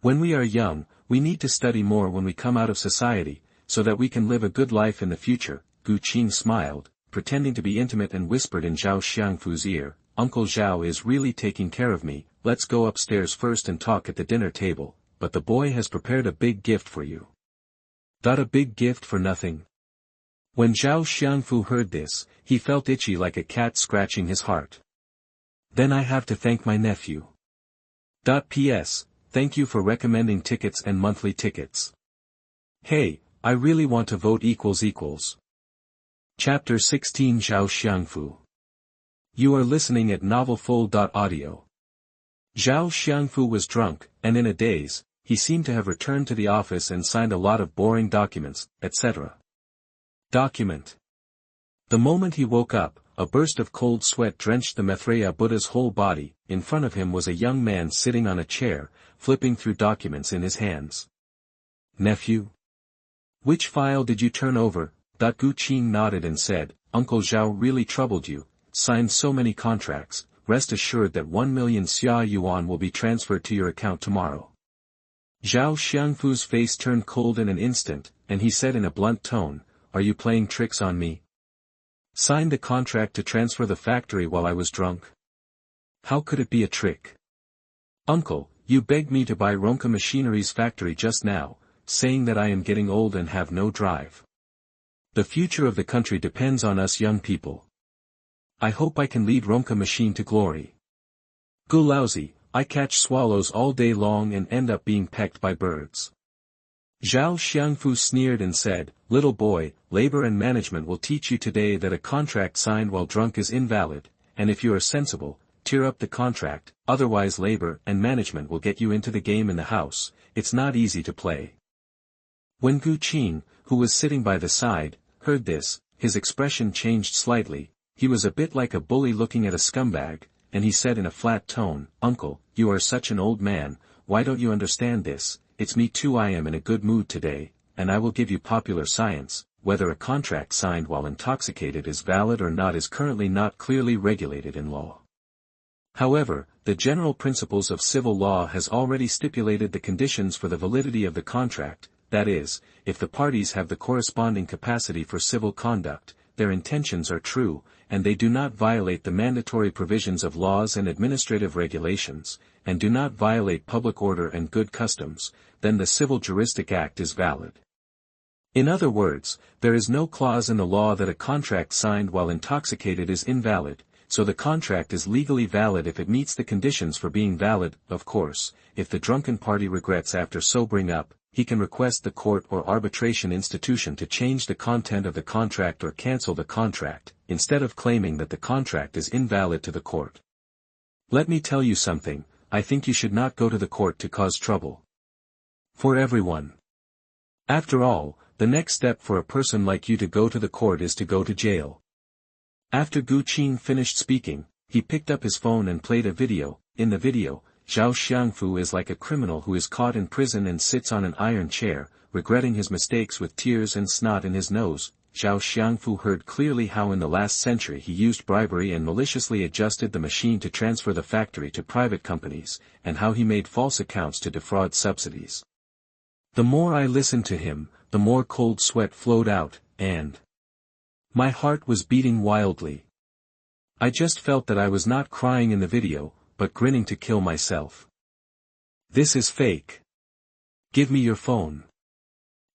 When we are young, we need to study more when we come out of society, so that we can live a good life in the future. Gu Qing smiled, pretending to be intimate, and whispered in Zhao Xiangfu's ear, "Uncle Zhao is really taking care of me. Let's go upstairs first and talk at the dinner table, but the boy has prepared a big gift for you." A big gift for nothing. When Zhao Xiangfu heard this, he felt itchy like a cat scratching his heart. "Then I have to thank my nephew. P.S. thank you for recommending tickets and monthly tickets. Hey, I really want to vote equals. Chapter 16 Zhao Xiangfu. You are listening at novelfull.audio. Zhao Xiangfu was drunk, and in a daze, he seemed to have returned to the office and signed a lot of boring documents, etc. Document. The moment he woke up, a burst of cold sweat drenched the Maitreya Buddha's whole body. In front of him was a young man sitting on a chair, flipping through documents in his hands. Nephew? Which file did you turn over? Gu Qing nodded and said, Uncle Zhao really troubled you, signed so many contracts, rest assured that 1 million xia yuan will be transferred to your account tomorrow. Zhao Xiangfu's face turned cold in an instant, and he said in a blunt tone, Are you playing tricks on me? Signed the contract to transfer the factory while I was drunk? How could it be a trick? Uncle, you begged me to buy Ronca Machinery's factory just now, saying that I am getting old and have no drive. The future of the country depends on us young people. I hope I can lead Ronca Machine to glory. Go lousy, I catch swallows all day long and end up being pecked by birds. Zhao Xiangfu sneered and said, Little boy, labor and management will teach you today that a contract signed while drunk is invalid, and if you are sensible, tear up the contract, otherwise labor and management will get you into the game in the house. It's not easy to play. When Gu Qing, who was sitting by the side, heard this, his expression changed slightly. He was a bit like a bully looking at a scumbag, and he said in a flat tone, Uncle, you are such an old man, why don't you understand this? It's me too. I am in a good mood today, and I will give you popular science. Whether a contract signed while intoxicated is valid or not is currently not clearly regulated in law. However, the general principles of civil law has already stipulated the conditions for the validity of the contract, that is, if the parties have the corresponding capacity for civil conduct, their intentions are true, and they do not violate the mandatory provisions of laws and administrative regulations, and do not violate public order and good customs, then the Civil Juristic Act is valid. In other words, there is no clause in the law that a contract signed while intoxicated is invalid, so the contract is legally valid if it meets the conditions for being valid. Of course, if the drunken party regrets after sobering up, he can request the court or arbitration institution to change the content of the contract or cancel the contract, instead of claiming that the contract is invalid to the court. Let me tell you something, I think you should not go to the court to cause trouble. For everyone. After all, the next step for a person like you to go to the court is to go to jail. After Gu Qing finished speaking, he picked up his phone and played a video. In the video, Zhao Xiangfu is like a criminal who is caught in prison and sits on an iron chair, regretting his mistakes with tears and snot in his nose. Zhao Xiangfu heard clearly how in the last century he used bribery and maliciously adjusted the machine to transfer the factory to private companies, and how he made false accounts to defraud subsidies. The more I listened to him, the more cold sweat flowed out, and my heart was beating wildly. I just felt that I was not crying in the video, but grinning to kill myself. This is fake. Give me your phone.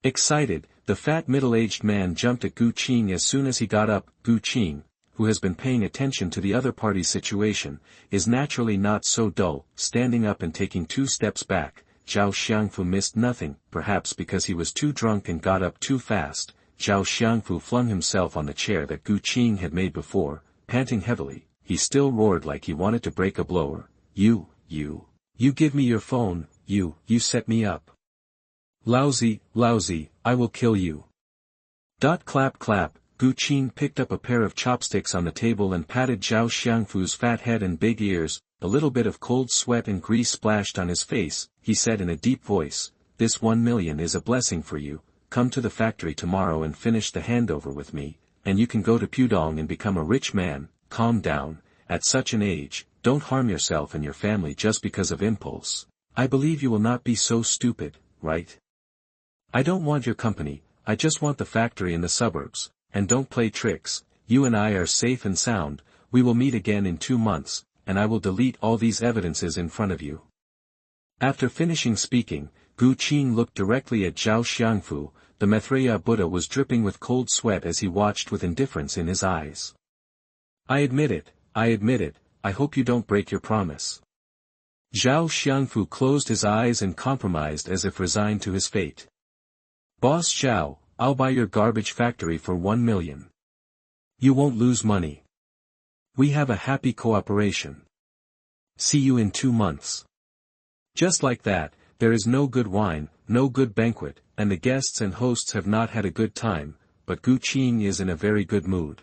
Excited, the fat middle-aged man jumped at Gu Qing as soon as he got up. Gu Qing, who has been paying attention to the other party's situation, is naturally not so dull. Standing up and taking 2 steps back, Zhao Xiangfu missed nothing, perhaps because he was too drunk and got up too fast. Zhao Xiangfu flung himself on the chair that Gu Qing had made before, panting heavily. He still roared like he wanted to break a blower. You give me your phone, you set me up. Lousy, I will kill you. Clap clap, Gu Qing picked up a pair of chopsticks on the table and patted Zhao Xiangfu's fat head and big ears. A little bit of cold sweat and grease splashed on his face. He said in a deep voice, This 1 million is a blessing for you. Come to the factory tomorrow and finish the handover with me, and you can go to Pudong and become a rich man. Calm down, at such an age, don't harm yourself and your family just because of impulse. I believe you will not be so stupid, right? I don't want your company, I just want the factory in the suburbs, and don't play tricks. You and I are safe and sound. We will meet again in 2 months, and I will delete all these evidences in front of you. After finishing speaking, Gu Qing looked directly at Zhao Xiangfu. The Maitreya Buddha was dripping with cold sweat as he watched with indifference in his eyes. I admit it, I hope you don't break your promise. Zhao Xiangfu closed his eyes and compromised as if resigned to his fate. Boss Zhao, I'll buy your garbage factory for 1 million. You won't lose money. We have a happy cooperation. See you in 2 months. Just like that, there is no good wine, no good banquet, and the guests and hosts have not had a good time, but Gu Qing is in a very good mood.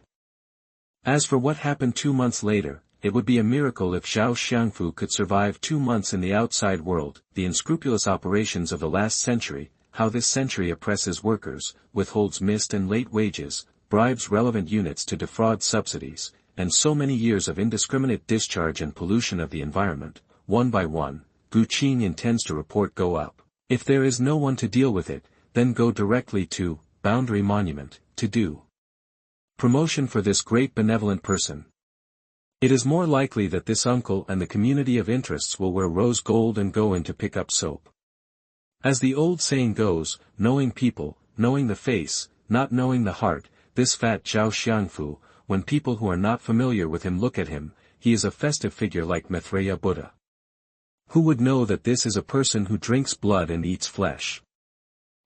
As for what happened 2 months later, it would be a miracle if Zhao Xiangfu could survive 2 months in the outside world. The unscrupulous operations of the last century, how this century oppresses workers, withholds missed and late wages, bribes relevant units to defraud subsidies, and so many years of indiscriminate discharge and pollution of the environment, one by one, Gu Qing intends to report go up. If there is no one to deal with it, then go directly to Boundary Monument, to do promotion for this great benevolent person. It is more likely that this uncle and the community of interests will wear rose gold and go in to pick up soap. As the old saying goes, knowing people, knowing the face, not knowing the heart, this fat Zhao Xiangfu, when people who are not familiar with him look at him, he is a festive figure like Maitreya Buddha. Who would know that this is a person who drinks blood and eats flesh?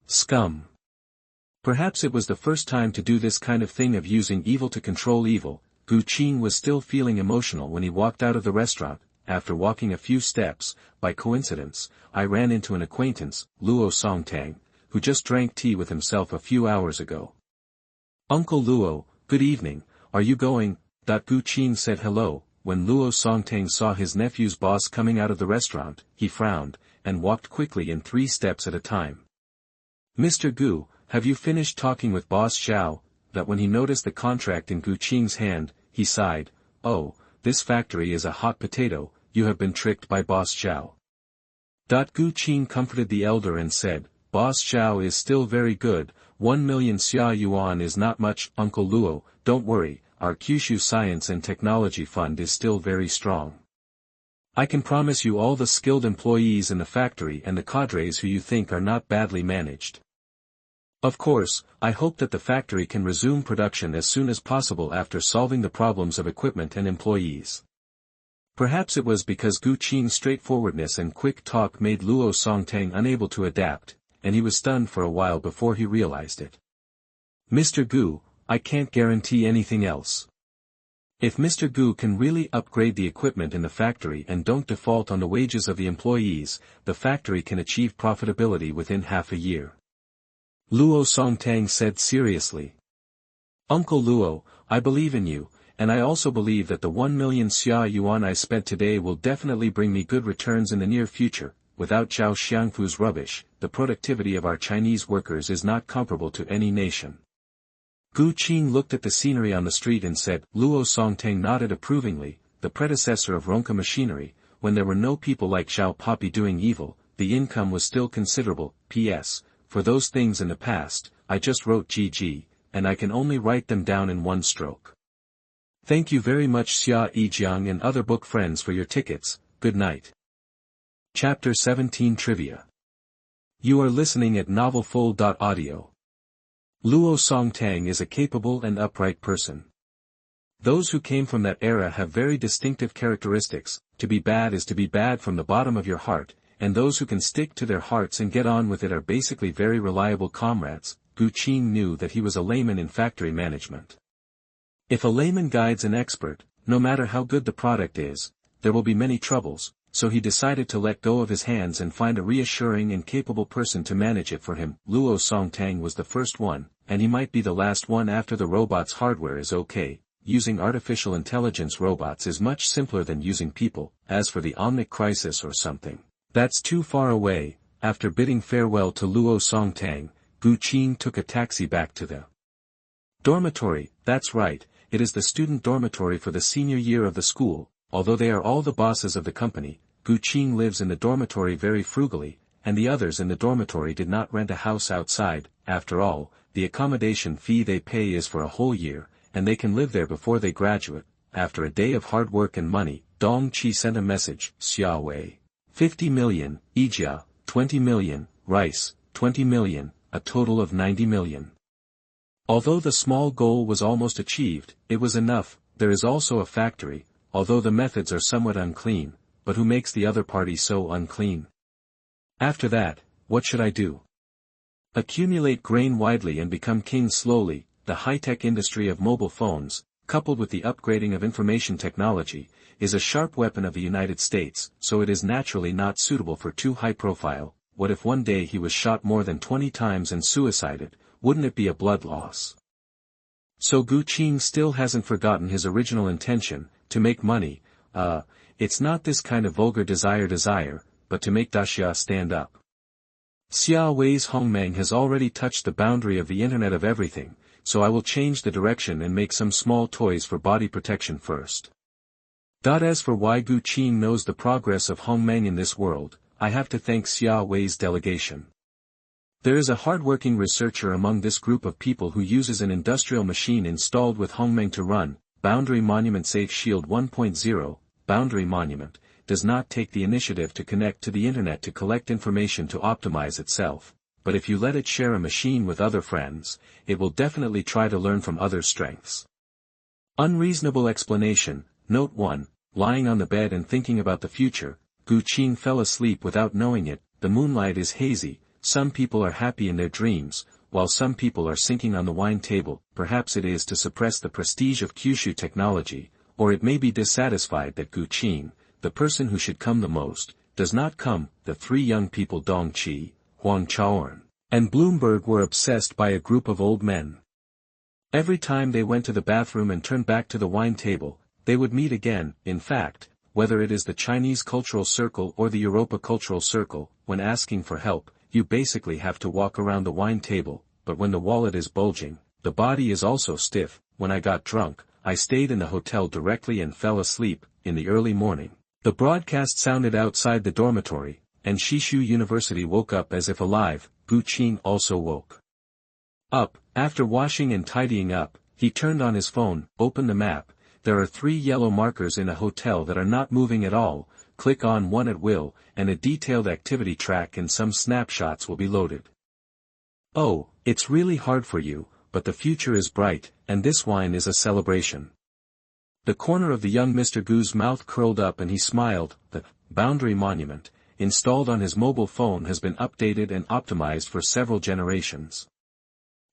Scum. Perhaps it was the first time to do this kind of thing of using evil to control evil. Gu Qing was still feeling emotional when he walked out of the restaurant. After walking a few steps, by coincidence, I ran into an acquaintance, Luo Songtang, who just drank tea with himself a few hours ago. Uncle Luo, good evening, are you going? Gu Qing said hello. When Luo Songtang saw his nephew's boss coming out of the restaurant, he frowned, and walked quickly in 3 steps at a time. Mr. Gu, have you finished talking with Boss Zhao? That when he noticed the contract in Gu Qing's hand, he sighed, oh, this factory is a hot potato, you have been tricked by Boss Zhao. Gu Qing comforted the elder and said, Boss Zhao is still very good, 1 million xia yuan is not much. Uncle Luo, don't worry, our Kyushu Science and Technology Fund is still very strong. I can promise you all the skilled employees in the factory and the cadres who you think are not badly managed. Of course, I hope that the factory can resume production as soon as possible after solving the problems of equipment and employees. Perhaps it was because Gu Qing's straightforwardness and quick talk made Luo Songtang unable to adapt, and he was stunned for a while before he realized it. Mr. Gu, I can't guarantee anything else. If Mr. Gu can really upgrade the equipment in the factory and don't default on the wages of the employees, the factory can achieve profitability within half a year. Luo Songtang said seriously. Uncle Luo, I believe in you, and I also believe that the 1 million xia yuan I spent today will definitely bring me good returns in the near future. Without Zhao Xiangfu's rubbish, the productivity of our Chinese workers is not comparable to any nation. Gu Qing looked at the scenery on the street and said, Luo Songtang nodded approvingly, the predecessor of Ronca machinery, when there were no people like Zhao Poppy doing evil, the income was still considerable. P.S. For those things in the past, I just wrote GG, and I can only write them down in one stroke. Thank you very much Xia Yijiang and other book friends for your tickets, good night. Chapter 17 Trivia. You are listening at novelfull.audio. Luo Songtang is a capable and upright person. Those who came from that era have very distinctive characteristics. To be bad is to be bad from the bottom of your heart, and those who can stick to their hearts and get on with it are basically very reliable comrades. Gu Qing knew that he was a layman in factory management. If a layman guides an expert, no matter how good the product is, there will be many troubles, so he decided to let go of his hands and find a reassuring and capable person to manage it for him. Luo Songtang was the first one, and he might be the last one after the robot's hardware is okay. Using artificial intelligence robots is much simpler than using people. As for the Omnic crisis or something, that's too far away. After bidding farewell to Luo Songtang, Gu Qing took a taxi back to the dormitory. That's right, it is the student dormitory for the senior year of the school. Although they are all the bosses of the company, Gu Qing lives in the dormitory very frugally, and the others in the dormitory did not rent a house outside. After all, the accommodation fee they pay is for a whole year, and they can live there before they graduate. After a day of hard work and money, Dong Qi sent a message, Xiaowei. 50 million, Ijia, 20 million, rice, 20 million, a total of 90 million. Although the small goal was almost achieved, it was enough. There is also a factory, although the methods are somewhat unclean. but who makes the other party so unclean? After that, what should I do? Accumulate grain widely and become king slowly. The high-tech industry of mobile phones, coupled with the upgrading of information technology, is a sharp weapon of the United States, so it is naturally not suitable for too high profile. What if one day he was shot more than 20 times and suicided? Wouldn't it be a blood loss? So Qing still hasn't forgotten his original intention, to make money. It's not this kind of vulgar desire, but to make Daxia stand up. Xiaohui's Hongmeng has already touched the boundary of the Internet of Everything, so I will change the direction and make some small toys for body protection first. As for why Qing knows the progress of Hongmeng in this world, I have to thank Xiaohui's delegation. There is a hard-working researcher among this group of people who uses an industrial machine installed with Hongmeng to run. Boundary Monument Safe Shield 1.0, Boundary Monument, does not take the initiative to connect to the internet to collect information to optimize itself, but if you let it share a machine with other friends, it will definitely try to learn from others' strengths. Unreasonable explanation. Note 1, lying on the bed and thinking about the future, Qing fell asleep without knowing it. The moonlight is hazy, some people are happy in their dreams, while some people are sinking on the wine table. Perhaps it is to suppress the prestige of Kyushu technology, or it may be dissatisfied that Qing, the person who should come the most, does not come. The three young people Dong Qi, Huang Chaoren, and Bloomberg were obsessed by a group of old men. Every time they went to the bathroom and turned back to the wine table, they would meet again. In fact, whether it is the Chinese cultural circle or the Europa cultural circle, when asking for help, you basically have to walk around the wine table, but when the wallet is bulging, the body is also stiff. When I got drunk, I stayed in the hotel directly and fell asleep. In the early morning, the broadcast sounded outside the dormitory, and Shishu University woke up as if alive. Qing also woke up. After washing and tidying up, he turned on his phone, opened the map. There are 3 yellow markers in a hotel that are not moving at all. Click on one at will, and a detailed activity track and some snapshots will be loaded. Oh, it's really hard for you, but the future is bright, and this wine is a celebration. The corner of the young Mr. Gu's mouth curled up and he smiled. The Boundary Monument, installed on his mobile phone, has been updated and optimized for several generations.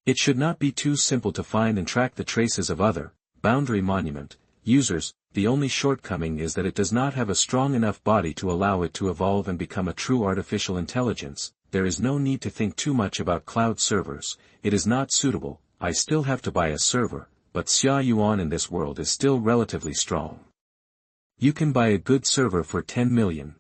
It should not be too simple to find and track the traces of other Boundary Monument users. The only shortcoming is that it does not have a strong enough body to allow it to evolve and become a true artificial intelligence. There is no need to think too much about cloud servers. It is not suitable. I still have to buy a server, but Xia Yuan in this world is still relatively strong. You can buy a good server for 10 million.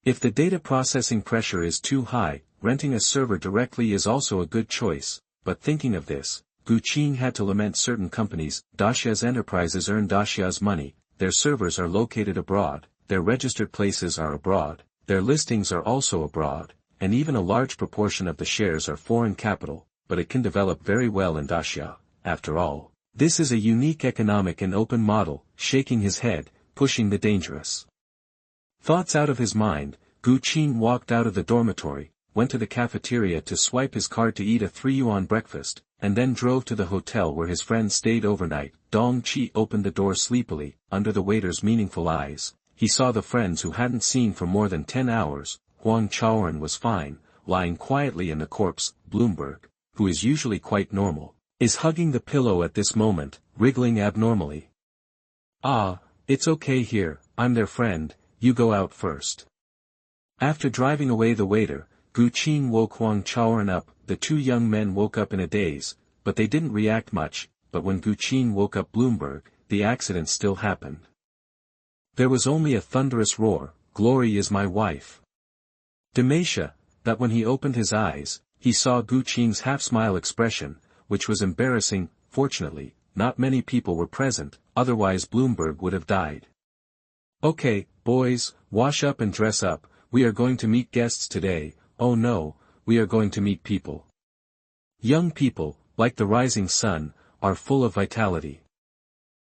If the data processing pressure is too high, renting a server directly is also a good choice. But thinking of this, Qing had to lament certain companies. Daxia's enterprises earn Daxia's money, their servers are located abroad, their registered places are abroad, their listings are also abroad, and even a large proportion of the shares are foreign capital, but it can develop very well in Daxia. After all, this is a unique economic and open model. Shaking his head, pushing the dangerous thoughts out of his mind, Qing walked out of the dormitory, went to the cafeteria to swipe his card to eat a 3 yuan breakfast, and then drove to the hotel where his friend stayed overnight. Dong Qi opened the door sleepily. Under the waiter's meaningful eyes, he saw the friends who hadn't seen for more than 10 hours. Huang Chaoren was fine, lying quietly in the corpse. Bloomberg, who is usually quite normal, is hugging the pillow at this moment, wriggling abnormally. Ah, it's okay here, I'm their friend, you go out first. After driving away the waiter, Qing woke Huang Chaoren up. The 2 young men woke up in a daze, but they didn't react much. But when Qing woke up Bloomberg, the accident still happened. There was only a thunderous roar. Glory is my wife. Demacia, that when he opened his eyes, he saw Qing's half-smile expression, which was embarrassing. Fortunately, not many people were present, otherwise Bloomberg would have died. Okay, boys, wash up and dress up, we are going to meet guests today. Oh no, we are going to meet people. Young people, like the rising sun, are full of vitality.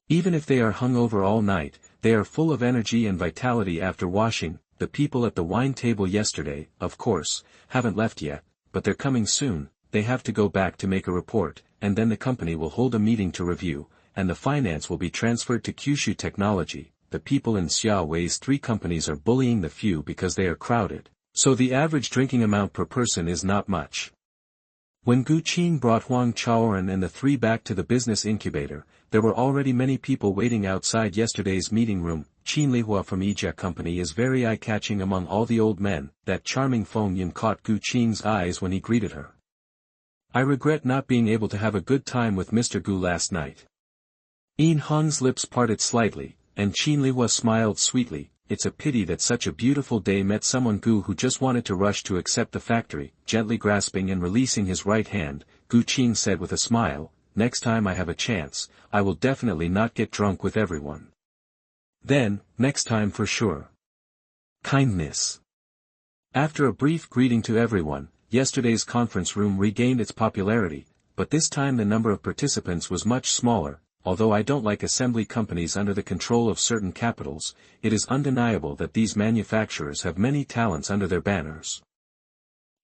Even if they are hungover all night, they are full of energy and vitality after washing. The people at the wine table yesterday, of course, haven't left yet, but they're coming soon. They have to go back to make a report, and then the company will hold a meeting to review, and the finance will be transferred to Kyushu Technology. the people in Xiaowei's 3 companies are bullying the few because they are crowded, so the average drinking amount per person is not much. When Gu Qing brought Huang Chaoren and the 3 back to the business incubator, there were already many people waiting outside yesterday's meeting room. Qin Lihua from Ijia Company is very eye-catching among all the old men. That charming Feng Yin caught Gu Qing's eyes when he greeted her. I regret not being able to have a good time with Mr. Gu last night. Yin Hong's lips parted slightly, and Qin Lihua smiled sweetly. It's a pity that such a beautiful day met someone. Gu, who just wanted to rush to accept the factory, gently grasping and releasing his right hand, Gu Qing said with a smile, next time I have a chance, I will definitely not get drunk with everyone. Then, next time for sure. Kindness. After a brief greeting to everyone, yesterday's conference room regained its popularity, but this time the number of participants was much smaller. Although I don't like assembly companies under the control of certain capitals, it is undeniable that these manufacturers have many talents under their banners.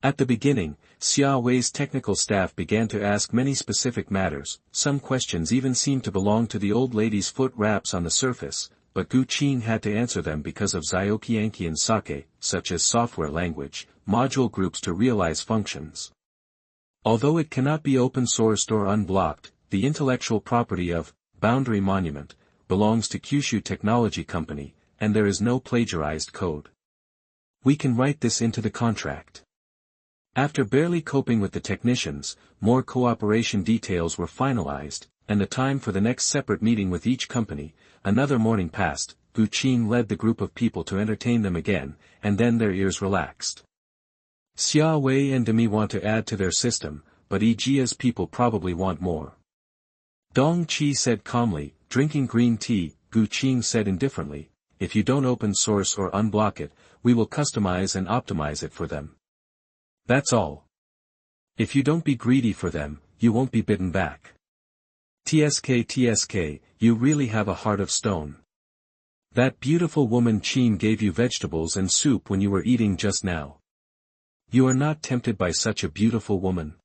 At the beginning, Xiaowei's technical staff began to ask many specific matters. Some questions even seemed to belong to the old lady's foot wraps on the surface, but Gu Qing had to answer them because of Zioqianqi and Sake, such as software language, module groups to realize functions. Although it cannot be open-sourced or unblocked, the intellectual property of Boundary Monument belongs to Kyushu Technology Company, and there is no plagiarized code. We can write this into the contract. After barely coping with the technicians, more cooperation details were finalized, and the time for the next separate meeting with each company. Another morning passed. Gu Qing led the group of people to entertain them again, and then their ears relaxed. Xiaowei and Demi want to add to their system, but Ijia's people probably want more. Dong Qi said calmly, drinking green tea. Gu Qing said indifferently, if you don't open source or unblock it, we will customize and optimize it for them. That's all. If you don't be greedy for them, you won't be bitten back. TSK, you really have a heart of stone. That beautiful woman Qin gave you vegetables and soup when you were eating just now. You are not tempted by such a beautiful woman.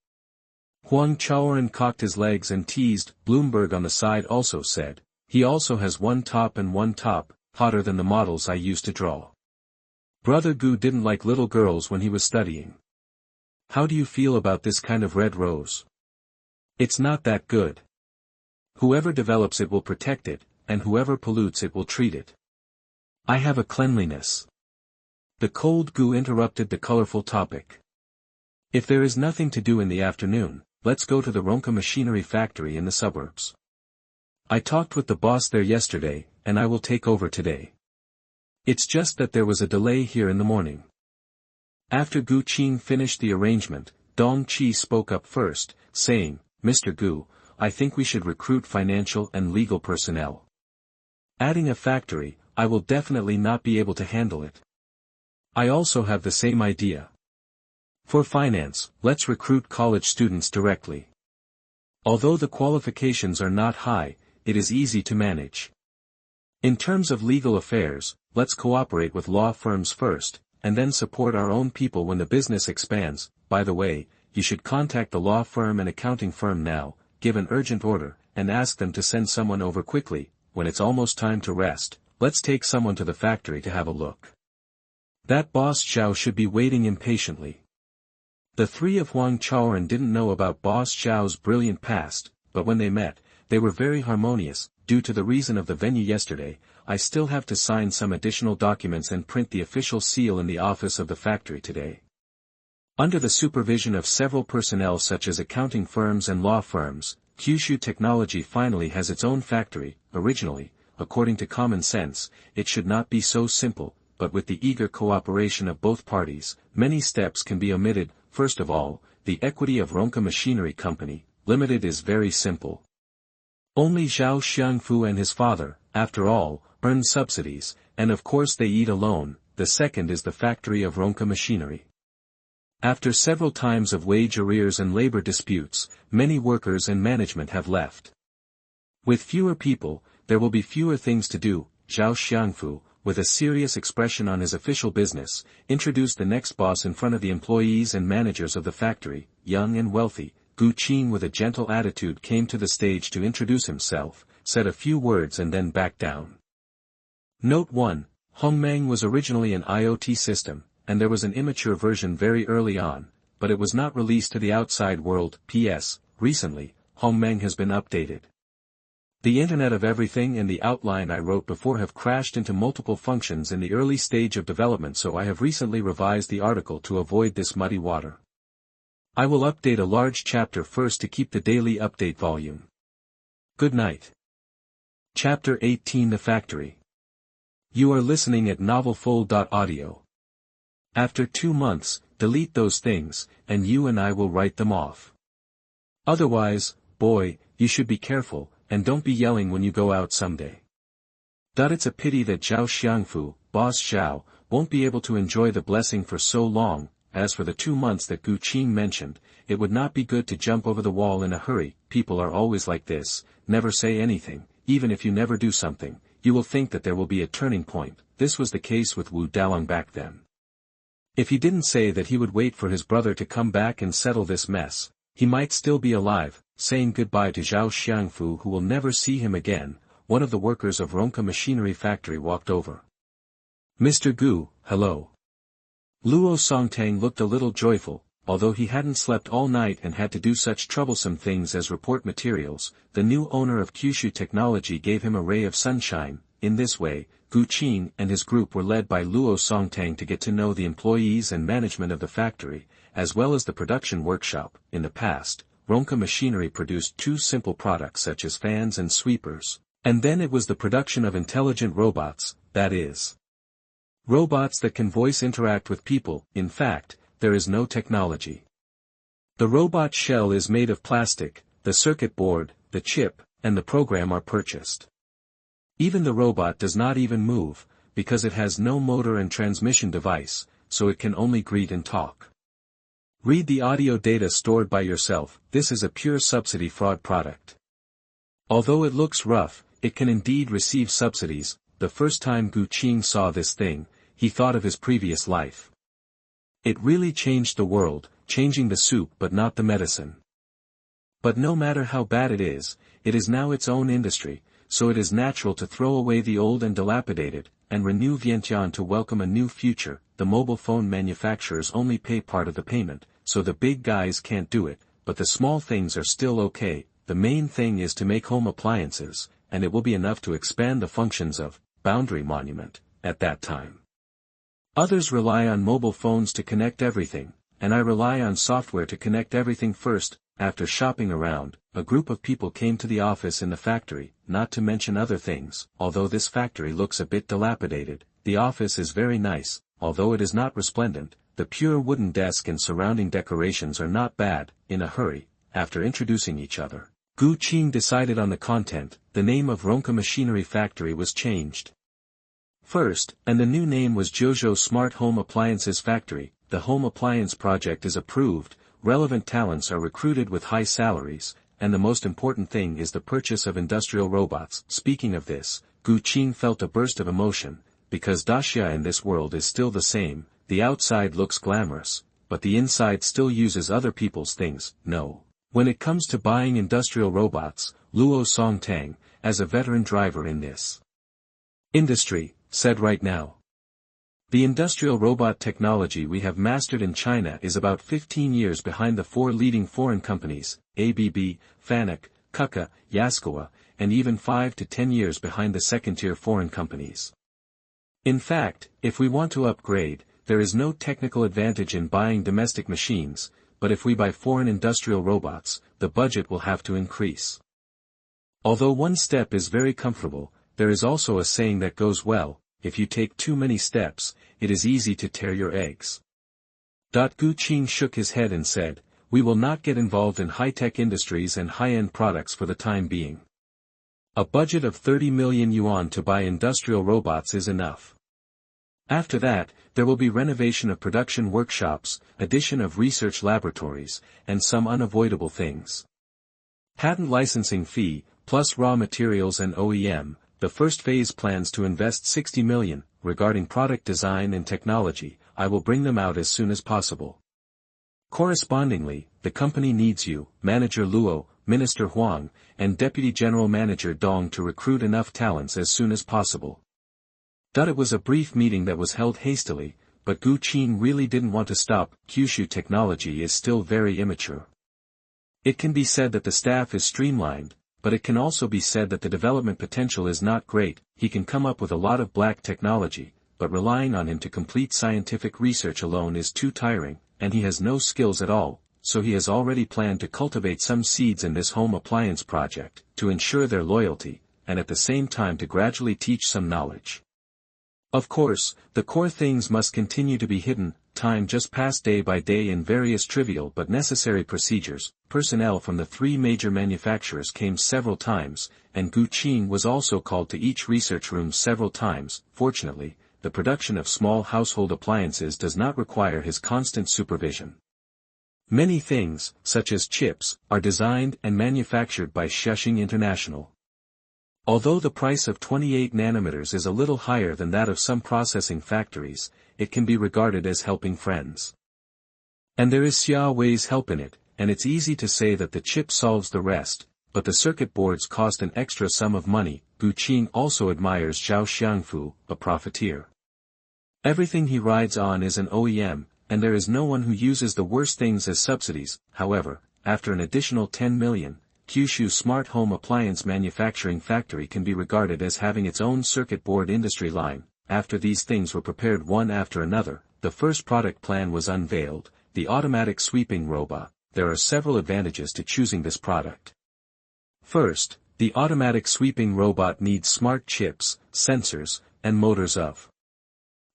Huang Chaoren cocked his legs and teased. Bloomberg on the side also said, he also has one top, hotter than the models I used to draw. Brother Gu didn't like little girls when he was studying. How do you feel about this kind of red rose? It's not that good. Whoever develops it will protect it, and whoever pollutes it will treat it. I have a cleanliness. The cold Gu interrupted the colorful topic. If there is nothing to do in the afternoon, let's go to the Ronka machinery factory in the suburbs. I talked with the boss there yesterday, and I will take over today. It's just that there was a delay here in the morning. After Gu Qing finished the arrangement, Dong Qi spoke up first, saying, Mr. Gu, I think we should recruit financial and legal personnel. Adding a factory, I will definitely not be able to handle it. I also have the same idea. For finance, let's recruit college students directly. Although the qualifications are not high, it is easy to manage. In terms of legal affairs, let's cooperate with law firms first, and then support our own people when the business expands. By the way, you should contact the law firm and accounting firm now, give an urgent order, and ask them to send someone over quickly. When it's almost time to rest, let's take someone to the factory to have a look. That boss Zhao should be waiting impatiently. The 3 of Huang Chaoren didn't know about boss Zhao's brilliant past, but when they met, they were very harmonious. Due to the reason of the venue yesterday, I still have to sign some additional documents and print the official seal in the office of the factory today. Under the supervision of several personnel such as accounting firms and law firms, Kyushu Technology finally has its own factory. Originally, according to common sense, it should not be so simple, but with the eager cooperation of both parties, many steps can be omitted. First of all, the equity of Ronka Machinery Company, Limited is very simple. Only Zhao Xiangfu and his father, after all, earn subsidies, and of course they eat alone. The second is the factory of Ronka Machinery. After several times of wage arrears and labor disputes, many workers and management have left. With fewer people, there will be fewer things to do. Zhao Xiangfu, with a serious expression on his official business, introduced the next boss in front of the employees and managers of the factory. Young and wealthy, Gu Qing with a gentle attitude came to the stage to introduce himself, said a few words and then backed down. Note 1, Hongmeng was originally an IoT system, and there was an immature version very early on, but it was not released to the outside world. PS, recently, Hongmeng has been updated. The Internet of Everything and the outline I wrote before have crashed into multiple functions in the early stage of development, so I have recently revised the article to avoid this muddy water. I will update a large chapter first to keep the daily update volume. Good night. Chapter 18, The Factory. You are listening at novelfull.audio. After 2 months, delete those things, and you and I will write them off. Otherwise, boy, you should be careful, and don't be yelling when you go out someday. It's a pity that Zhao Xiangfu, boss Zhao, won't be able to enjoy the blessing for so long. As for the 2 months that Qing mentioned, it would not be good to jump over the wall in a hurry. People are always like this, never say anything, even if you never do something, you will think that there will be a turning point. This was the case with Wu Dalong back then. If he didn't say that he would wait for his brother to come back and settle this mess, he might still be alive, saying goodbye to Zhao Xiangfu, who will never see him again. One of the workers of Ronca Machinery Factory walked over. Mr. Gu, hello. Luo Songtang looked a little joyful. Although he hadn't slept all night and had to do such troublesome things as report materials, the new owner of Kyushu Technology gave him a ray of sunshine. In this way, Qing and his group were led by Luo Songtang to get to know the employees and management of the factory, as well as the production workshop. In the past, Ronca Machinery produced 2 simple products such as fans and sweepers, and then it was the production of intelligent robots, that is, robots that can voice interact with people. In fact, there is no technology. The robot shell is made of plastic, the circuit board, the chip, and the program are purchased. Even the robot does not even move, because it has no motor and transmission device, so it can only greet and talk. Read the audio data stored by yourself. This is a pure subsidy fraud product. Although it looks rough, it can indeed receive subsidies. The first time Qing saw this thing, he thought of his previous life. It really changed the world, changing the soup but not the medicine. But no matter how bad it is now its own industry, so it is natural to throw away the old and dilapidated, and renew Vientiane to welcome a new future. The mobile phone manufacturers only pay part of the payment, so the big guys can't do it, but the small things are still okay. The main thing is to make home appliances, and it will be enough to expand the functions of Boundary Monument at that time. Others rely on mobile phones to connect everything, and I rely on software to connect everything first. After shopping around, a group of people came to the office in the factory, not to mention other things. Although this factory looks a bit dilapidated, the office is very nice. Although it is not resplendent, the pure wooden desk and surrounding decorations are not bad. In a hurry, after introducing each other, Qing decided on the content. The name of Ronca Machinery Factory was changed first, and the new name was Zhou Smart Home Appliances Factory. The home appliance project is approved, relevant talents are recruited with high salaries, and the most important thing is the purchase of industrial robots. Speaking of this, Qing felt a burst of emotion, because Daxia in this world is still the same. The outside looks glamorous, but the inside still uses other people's things. No. When it comes to buying industrial robots, Luo Songtang, as a veteran driver in this industry, said right now. The industrial robot technology we have mastered in China is about 15 years behind the 4 leading foreign companies, ABB, Fanuc, Kuka, Yaskawa, and even 5 to 10 years behind the second-tier foreign companies. In fact, if we want to upgrade, there is no technical advantage in buying domestic machines, but if we buy foreign industrial robots, the budget will have to increase. Although one step is very comfortable, there is also a saying that goes well: if you take too many steps, it is easy to tear your eggs. Qing shook his head and said, "We will not get involved in high-tech industries and high-end products for the time being. A budget of 30 million yuan to buy industrial robots is enough. After that, there will be renovation of production workshops, addition of research laboratories, and some unavoidable things. Patent licensing fee, plus raw materials and OEM. The first phase plans to invest 60 million. Regarding product design and technology, I will bring them out as soon as possible. Correspondingly, the company needs you, Manager Luo, Minister Huang, and Deputy General Manager Dong to recruit enough talents as soon as possible." It was a brief meeting that was held hastily, but Gu Qing really didn't want to stop. Kyushu technology is still very immature. It can be said that the staff is streamlined, but it can also be said that the development potential is not great. He can come up with a lot of black technology, but relying on him to complete scientific research alone is too tiring, and he has no skills at all, so he has already planned to cultivate some seeds in this home appliance project, to ensure their loyalty, and at the same time to gradually teach some knowledge. Of course, the core things must continue to be hidden. Time just passed day by day in various trivial but necessary procedures. Personnel from the three major manufacturers came several times, and Gu Qing was also called to each research room several times. Fortunately, the production of small household appliances does not require his constant supervision. Many things, such as chips, are designed and manufactured by Xing International. Although the price of 28 nanometers is a little higher than that of some processing factories, it can be regarded as helping friends. And there is Xiaohui's help in it, and it's easy to say that the chip solves the rest, but the circuit boards cost an extra sum of money. Gu Qing also admires Zhao Xiangfu, a profiteer. Everything he rides on is an OEM, and there is no one who uses the worst things as subsidies. However, after an additional 10 million, Kyushu's smart home appliance manufacturing factory can be regarded as having its own circuit board industry line. After these things were prepared one after another, the first product plan was unveiled, the automatic sweeping robot. There are several advantages to choosing this product. First, the automatic sweeping robot needs smart chips, sensors, and motors of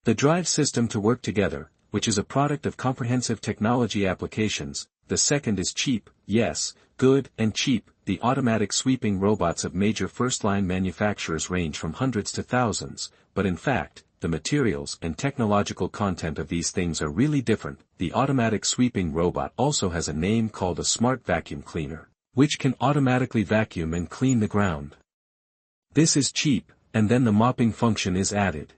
the drive system to work together, which is a product of comprehensive technology applications. The second is cheap. Yes, good and cheap. The automatic sweeping robots of major first-line manufacturers range from hundreds to thousands, but in fact, the materials and technological content of these things are really different. The automatic sweeping robot also has a name called a smart vacuum cleaner, which can automatically vacuum and clean the ground. This is cheap, and then the mopping function is added.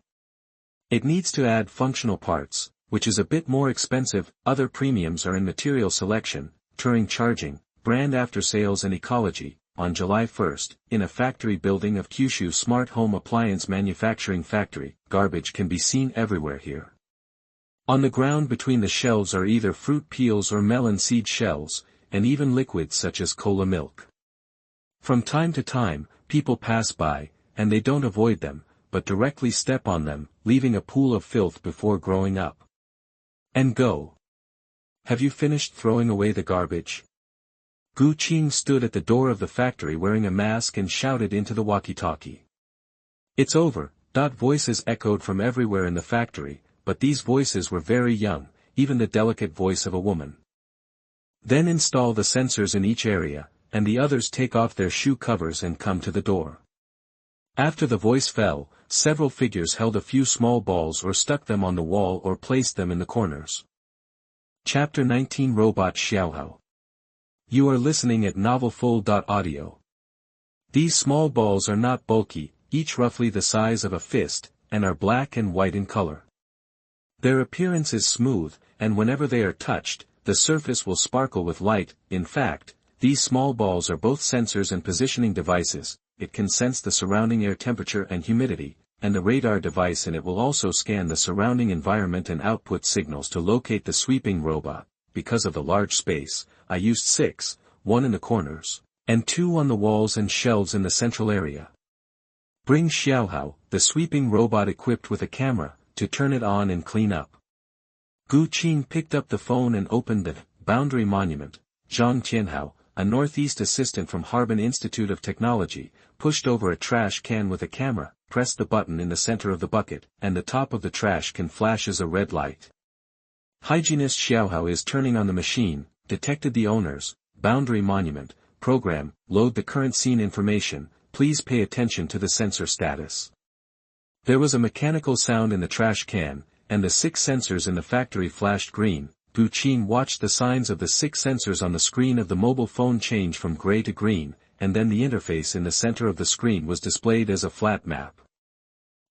It needs to add functional parts, which is a bit more expensive. Other premiums are in material selection, Turing charging, brand after sales and ecology. On July 1st, in a factory building of Kyushu Smart Home Appliance Manufacturing Factory, garbage can be seen everywhere here. On the ground between the shelves are either fruit peels or melon seed shells, and even liquids such as cola milk. From time to time, people pass by, and they don't avoid them, but directly step on them, leaving a pool of filth before growing up. And go. Have you finished throwing away the garbage? Gu Qing stood at the door of the factory wearing a mask and shouted into the walkie-talkie. It's over. Voices echoed from everywhere in the factory, but these voices were very young, even the delicate voice of a woman. Then install the sensors in each area, and the others take off their shoe covers and come to the door. After the voice fell, several figures held a few small balls or stuck them on the wall or placed them in the corners. Chapter 19 Robot Xiaohao. You are listening at novelfull.audio. These small balls are not bulky, each roughly the size of a fist, and are black and white in color. Their appearance is smooth, and whenever they are touched, the surface will sparkle with light. In fact, these small balls are both sensors and positioning devices. It can sense the surrounding air temperature and humidity, and the radar device in it will also scan the surrounding environment and output signals to locate the sweeping robot. Because of the large space, I used 6, 1 in the corners, and 2 on the walls and shelves in the central area. Bring Xiaohao, the sweeping robot equipped with a camera, to turn it on and clean up. Gu Qing picked up the phone and opened the boundary monument. Zhang Tianhao, a Northeast assistant from Harbin Institute of Technology, pushed over a trash can with a camera, pressed the button in the center of the bucket, and the top of the trash can flashes a red light. Hygienist Xiaohao is turning on the machine, detected the owner's boundary monument, program, load the current scene information, please pay attention to the sensor status. There was a mechanical sound in the trash can, and the 6 sensors in the factory flashed green. Gu Qing watched the signs of the 6 sensors on the screen of the mobile phone change from gray to green, and then the interface in the center of the screen was displayed as a flat map.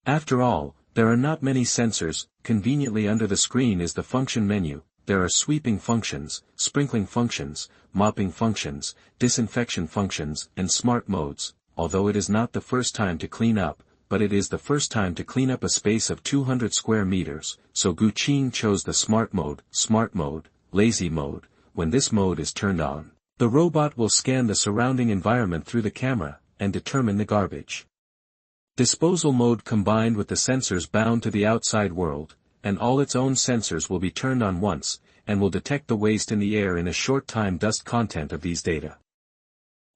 After all, there are not many sensors. Conveniently under the screen is the function menu. There are sweeping functions, sprinkling functions, mopping functions, disinfection functions, and smart modes. Although it is not the first time to clean up, but it is the first time to clean up a space of 200 square meters, so Gu Qing chose the smart mode, lazy mode. When this mode is turned on, the robot will scan the surrounding environment through the camera, and determine the garbage disposal mode combined with the sensors bound to the outside world, and all its own sensors will be turned on once, and will detect the waste in the air in a short time. Dust content of these data.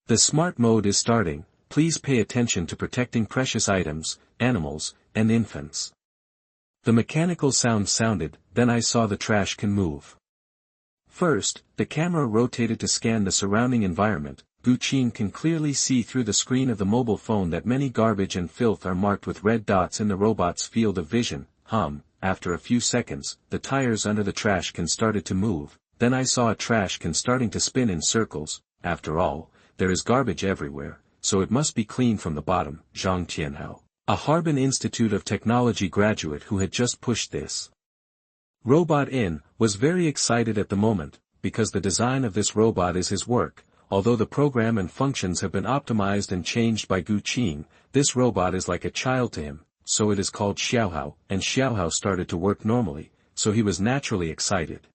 The smart mode is starting. Please pay attention to protecting precious items, animals, and infants. The mechanical sound sounded, then I saw the trash can move. First, the camera rotated to scan the surrounding environment. Gu Qing can clearly see through the screen of the mobile phone that many garbage and filth are marked with red dots in the robot's field of vision. After a few seconds, the tires under the trash can started to move, then I saw a trash can starting to spin in circles. After all, there is garbage everywhere, so it must be clean from the bottom. Zhang Xiaohao, a Harbin Institute of Technology graduate who had just pushed this robot in, was very excited at the moment, because the design of this robot is his work. Although the program and functions have been optimized and changed by Gu Qing, this robot is like a child to him, so it is called Xiaohao, and Xiaohao started to work normally, so he was naturally excited.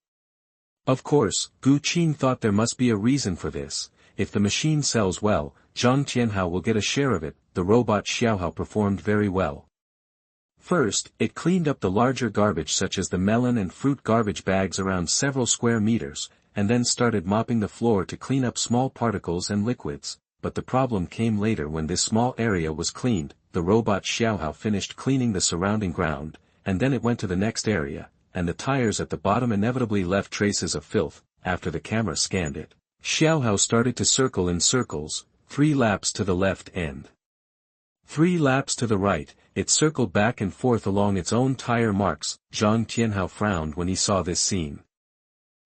Of course, Gu Qing thought there must be a reason for this. If the machine sells well, Zhang Qianhao will get a share of it. The robot Xiaohao performed very well. First, it cleaned up the larger garbage such as the melon and fruit garbage bags around several square meters, and then started mopping the floor to clean up small particles and liquids. But the problem came later. When this small area was cleaned, the robot Xiaohao finished cleaning the surrounding ground, and then it went to the next area, and the tires at the bottom inevitably left traces of filth. After the camera scanned it, Xiaohao started to circle in circles, 3 laps to the left and 3 laps to the right. It circled back and forth along its own tire marks. Zhang Tianhao frowned when he saw this scene.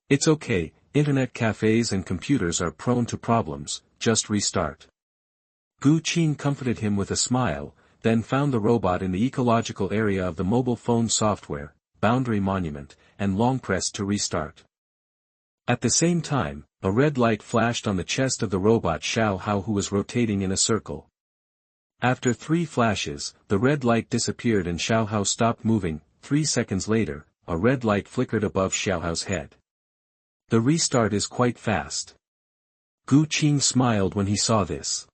It's okay, internet cafes and computers are prone to problems, just restart. Gu Qing comforted him with a smile, then found the robot in the ecological area of the mobile phone software, boundary monument, and long pressed to restart. At the same time, a red light flashed on the chest of the robot Xiaohao, who was rotating in a circle. After 3 flashes, the red light disappeared and Xiaohao stopped moving. 3 seconds later, a red light flickered above Xiaohao's head. The restart is quite fast. Gu Qing smiled when he saw this.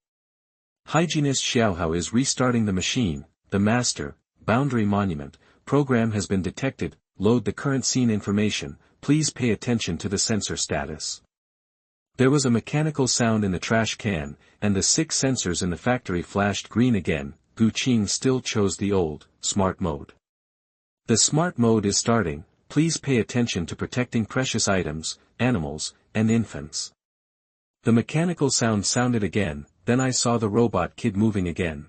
Hygienist Xiaohao is restarting the machine. The master, boundary monument, program has been detected. Load the current scene information. Please pay attention to the sensor status. There was a mechanical sound in the trash can, and the 6 sensors in the factory flashed green again. Gu Qing still chose the old, smart mode. The smart mode is starting. Please pay attention to protecting precious items, animals, and infants. The mechanical sound sounded again, then I saw the robot kid moving again.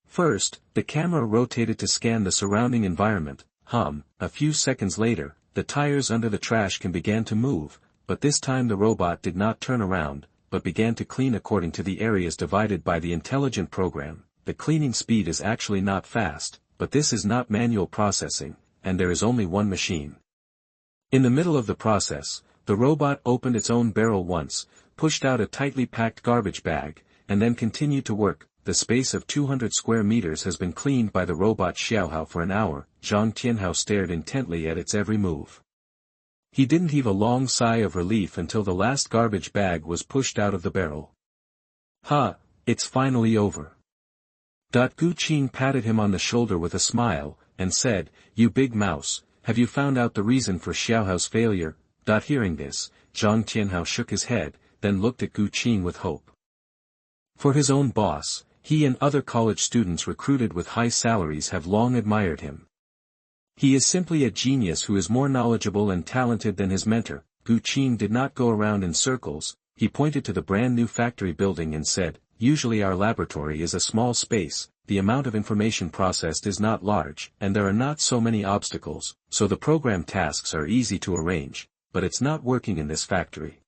First, the camera rotated to scan the surrounding environment. A few seconds later, the tires under the trash can began to move, but this time the robot did not turn around, but began to clean according to the areas divided by the intelligent program. The cleaning speed is actually not fast, but this is not manual processing, and there is only one machine. In the middle of the process, the robot opened its own barrel once, pushed out a tightly packed garbage bag, and then continued to work. The space of 200 square meters has been cleaned by the robot Xiaohao for an hour. Zhang Tianhao stared intently at its every move. He didn't heave a long sigh of relief until the last garbage bag was pushed out of the barrel. It's finally over. Gu Qing patted him on the shoulder with a smile, and said, "You big mouse, have you found out the reason for Xiaohao's failure?" Hearing this, Zhang Tianhao shook his head, then looked at Gu Qing with hope. For his own boss, he and other college students recruited with high salaries have long admired him. He is simply a genius who is more knowledgeable and talented than his mentor. Gu Qing did not go around in circles. He pointed to the brand new factory building and said, "Usually our laboratory is a small space, the amount of information processed is not large, and there are not so many obstacles, so the program tasks are easy to arrange, but it's not working in this factory.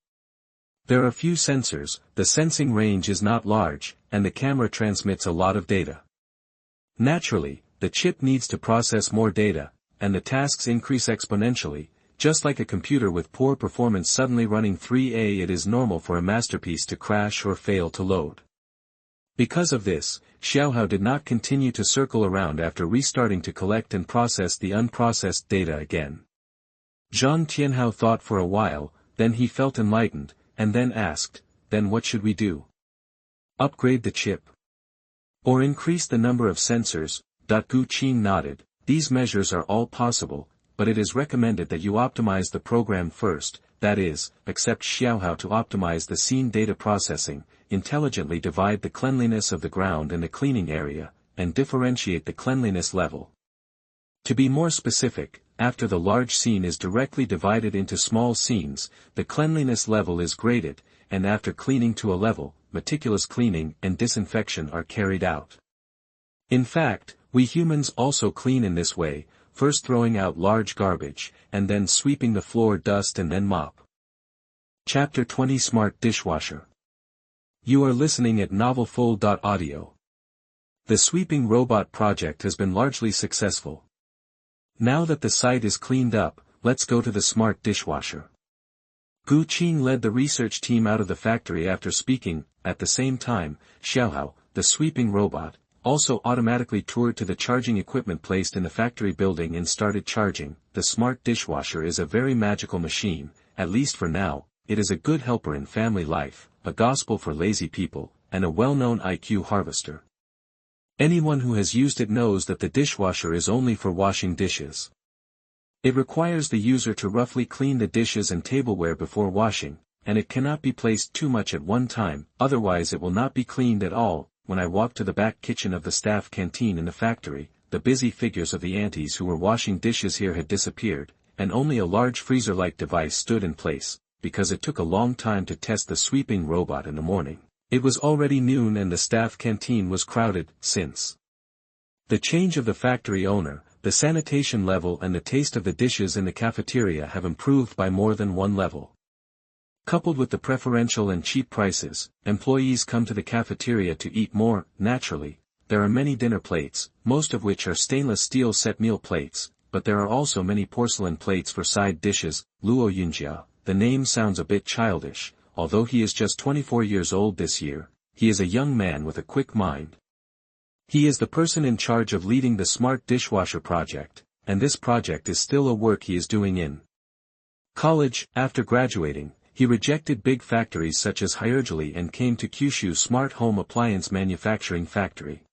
There are few sensors, the sensing range is not large, and the camera transmits a lot of data. Naturally, the chip needs to process more data, and the tasks increase exponentially. Just like a computer with poor performance suddenly running 3A, it is normal for a masterpiece to crash or fail to load. Because of this, Xiaohao did not continue to circle around after restarting to collect and process the unprocessed data again. Zhang Tianhao thought for a while, then he felt enlightened, and then asked, then what should we do? Upgrade the chip? Or increase the number of sensors? Gu Qing nodded. These measures are all possible, but it is recommended that you optimize the program first, that is, accept Xiaohao to optimize the scene data processing, intelligently divide the cleanliness of the ground and the cleaning area, and differentiate the cleanliness level. To be more specific, after the large scene is directly divided into small scenes, the cleanliness level is graded, and after cleaning to a level, meticulous cleaning and disinfection are carried out. In fact, we humans also clean in this way, first throwing out large garbage, and then sweeping the floor dust and then mop. Chapter 20 Smart Dishwasher. You are listening at novelfull.audio. The sweeping robot project has been largely successful. Now that the site is cleaned up, let's go to the smart dishwasher. Gu Qing led the research team out of the factory after speaking. At the same time, Xiaohao, the sweeping robot, also automatically toured to the charging equipment placed in the factory building and started charging. The smart dishwasher is a very magical machine, at least for now. It is a good helper in family life, a gospel for lazy people, and a well-known IQ harvester. Anyone who has used it knows that the dishwasher is only for washing dishes. It requires the user to roughly clean the dishes and tableware before washing, and it cannot be placed too much at one time, otherwise it will not be cleaned at all. When I walked to the back kitchen of the staff canteen in the factory, the busy figures of the aunties who were washing dishes here had disappeared, and only a large freezer-like device stood in place, because it took a long time to test the sweeping robot in the morning. It was already noon and the staff canteen was crowded. Since the change of the factory owner, the sanitation level and the taste of the dishes in the cafeteria have improved by more than one level. Coupled with the preferential and cheap prices, employees come to the cafeteria to eat more. Naturally, there are many dinner plates, most of which are stainless steel set meal plates, but there are also many porcelain plates for side dishes. Luo Yunjia, the name sounds a bit childish, although he is just 24 years old this year. He is a young man with a quick mind. He is the person in charge of leading the smart dishwasher project, and this project is still a work he is doing in college. After graduating, he rejected big factories such as Hyergely and came to Kyushu Smart Home Appliance Manufacturing Factory.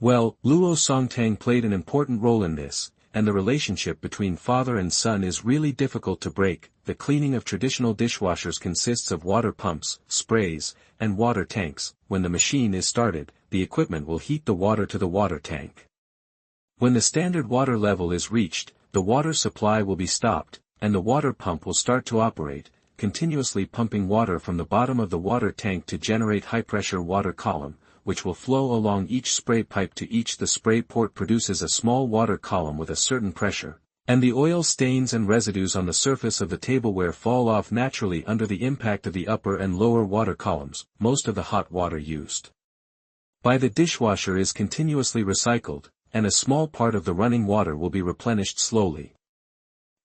Well, Luo Songtang played an important role in this, and the relationship between father and son is really difficult to break. The cleaning of traditional dishwashers consists of water pumps, sprays, and water tanks. When the machine is started, the equipment will heat the water to the water tank. When the standard water level is reached, the water supply will be stopped, and the water pump will start to operate, continuously pumping water from the bottom of the water tank to generate high-pressure water column, which will flow along each spray pipe to each. The spray port produces a small water column with a certain pressure, and the oil stains and residues on the surface of the tableware fall off naturally under the impact of the upper and lower water columns. Most of the hot water used by the dishwasher is continuously recycled, and a small part of the running water will be replenished slowly.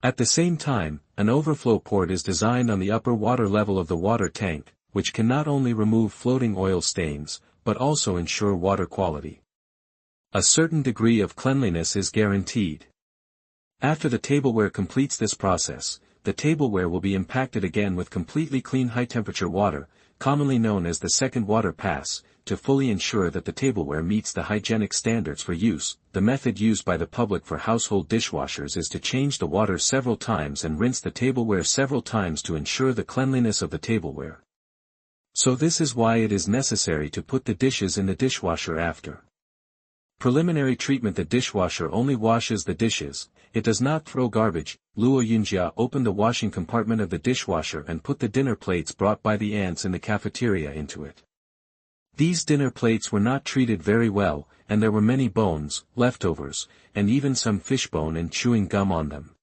At the same time, an overflow port is designed on the upper water level of the water tank, which can not only remove floating oil stains, but also ensure water quality. A certain degree of cleanliness is guaranteed. After the tableware completes this process, the tableware will be impacted again with completely clean high-temperature water, commonly known as the second water pass, to fully ensure that the tableware meets the hygienic standards for use. The method used by the public for household dishwashers is to change the water several times and rinse the tableware several times to ensure the cleanliness of the tableware. So this is why it is necessary to put the dishes in the dishwasher after preliminary treatment. The dishwasher only washes the dishes, it does not throw garbage. Luo Yunjia opened the washing compartment of the dishwasher and put the dinner plates brought by the ants in the cafeteria into it. These dinner plates were not treated very well, and there were many bones, leftovers, and even some fishbone and chewing gum on them.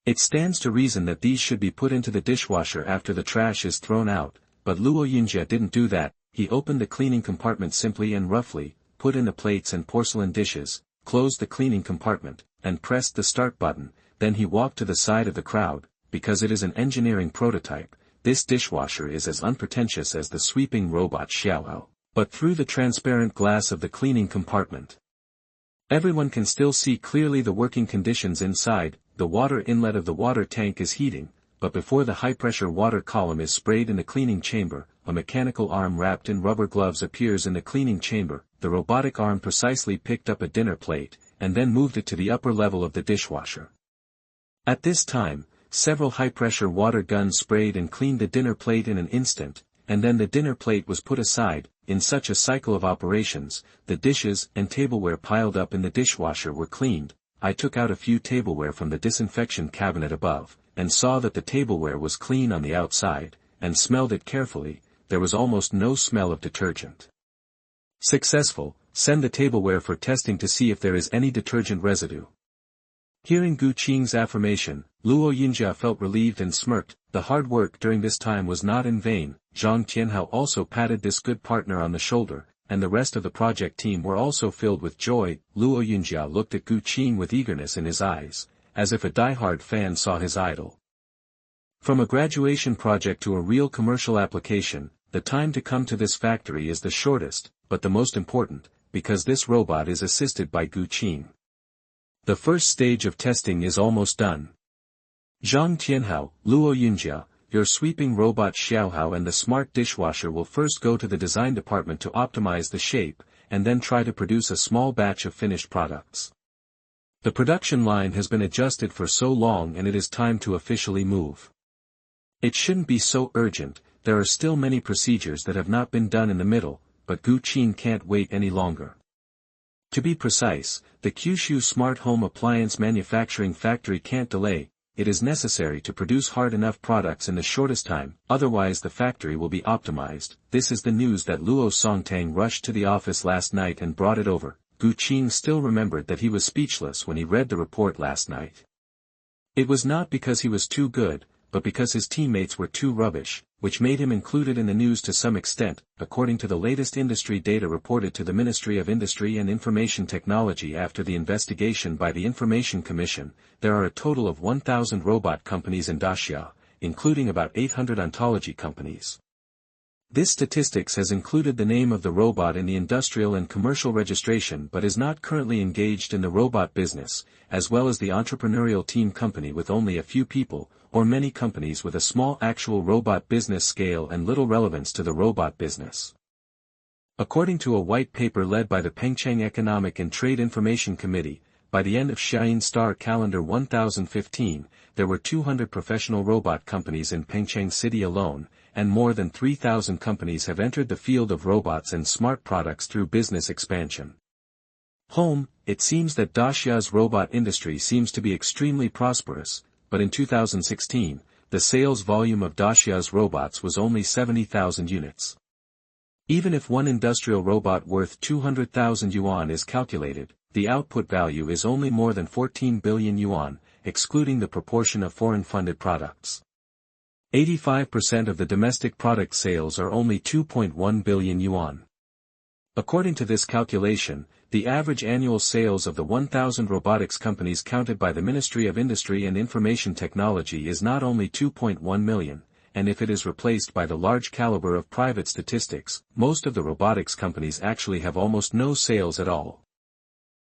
It stands to reason that these should be put into the dishwasher after the trash is thrown out, but Luo Yunjia didn't do that. He opened the cleaning compartment simply and roughly, put in the plates and porcelain dishes, closed the cleaning compartment, and pressed the start button. Then he walked to the side of the crowd. Because it is an engineering prototype, this dishwasher is as unpretentious as the sweeping robot Xiaohao. but through the transparent glass of the cleaning compartment. Everyone can still see clearly the working conditions inside. The water inlet of the water tank is heating, but before the high-pressure water column is sprayed in the cleaning chamber, a mechanical arm wrapped in rubber gloves appears in the cleaning chamber. The robotic arm precisely picked up a dinner plate, and then moved it to the upper level of the dishwasher. At this time, several high-pressure water guns sprayed and cleaned the dinner plate in an instant, and then the dinner plate was put aside. In such a cycle of operations, the dishes and tableware piled up in the dishwasher were cleaned. I took out a few tableware from the disinfection cabinet above, and saw that the tableware was clean on the outside, and smelled it carefully. There was almost no smell of detergent. Successful. Send the tableware for testing to see if there is any detergent residue. Hearing Gu Qing's affirmation, Luo Yinjia felt relieved and smirked. The hard work during this time was not in vain. Zhang Tianhao also patted this good partner on the shoulder, and the rest of the project team were also filled with joy. Luo Yinjia looked at Gu Qing with eagerness in his eyes, as if a die-hard fan saw his idol. From a graduation project to a real commercial application, the time to come to this factory is the shortest, but the most important, because this robot is assisted by Gu Qing. The first stage of testing is almost done. Zhang Tianhao, Luo Yinjia, your sweeping robot Xiaohao and the smart dishwasher will first go to the design department to optimize the shape, and then try to produce a small batch of finished products. The production line has been adjusted for so long and it is time to officially move. It shouldn't be so urgent. There are still many procedures that have not been done in the middle, but Gu Qing can't wait any longer. To be precise, the Kyushu Smart Home Appliance Manufacturing Factory can't delay. It is necessary to produce hard enough products in the shortest time, otherwise the factory will be optimized. This is the news that Luo Songtang rushed to the office last night and brought it over. Gu Qing still remembered that he was speechless when he read the report last night. It was not because he was too good, but because his teammates were too rubbish, which made him included in the news to some extent. According to the latest industry data reported to the Ministry of Industry and Information Technology after the investigation by the Information Commission, there are a total of 1,000 robot companies in Daxia, including about 800 ontology companies. This statistics has included the name of the robot in the industrial and commercial registration but is not currently engaged in the robot business, as well as the entrepreneurial team company with only a few people, or many companies with a small actual robot business scale and little relevance to the robot business. According to a white paper led by the Pengcheng Economic and Trade Information Committee, by the end of Xiaoyin Star Calendar 1015, there were 200 professional robot companies in Pengcheng City alone, and more than 3,000 companies have entered the field of robots and smart products through business expansion. It seems that Daxia's robot industry seems to be extremely prosperous, but in 2016, the sales volume of Daxia's robots was only 70,000 units. Even if one industrial robot worth 200,000 yuan is calculated, the output value is only more than 14 billion yuan, excluding the proportion of foreign-funded products. 85% of the domestic product sales are only 2.1 billion yuan. According to this calculation, the average annual sales of the 1,000 robotics companies counted by the Ministry of Industry and Information Technology is not only 2.1 million, and if it is replaced by the large caliber of private statistics, most of the robotics companies actually have almost no sales at all.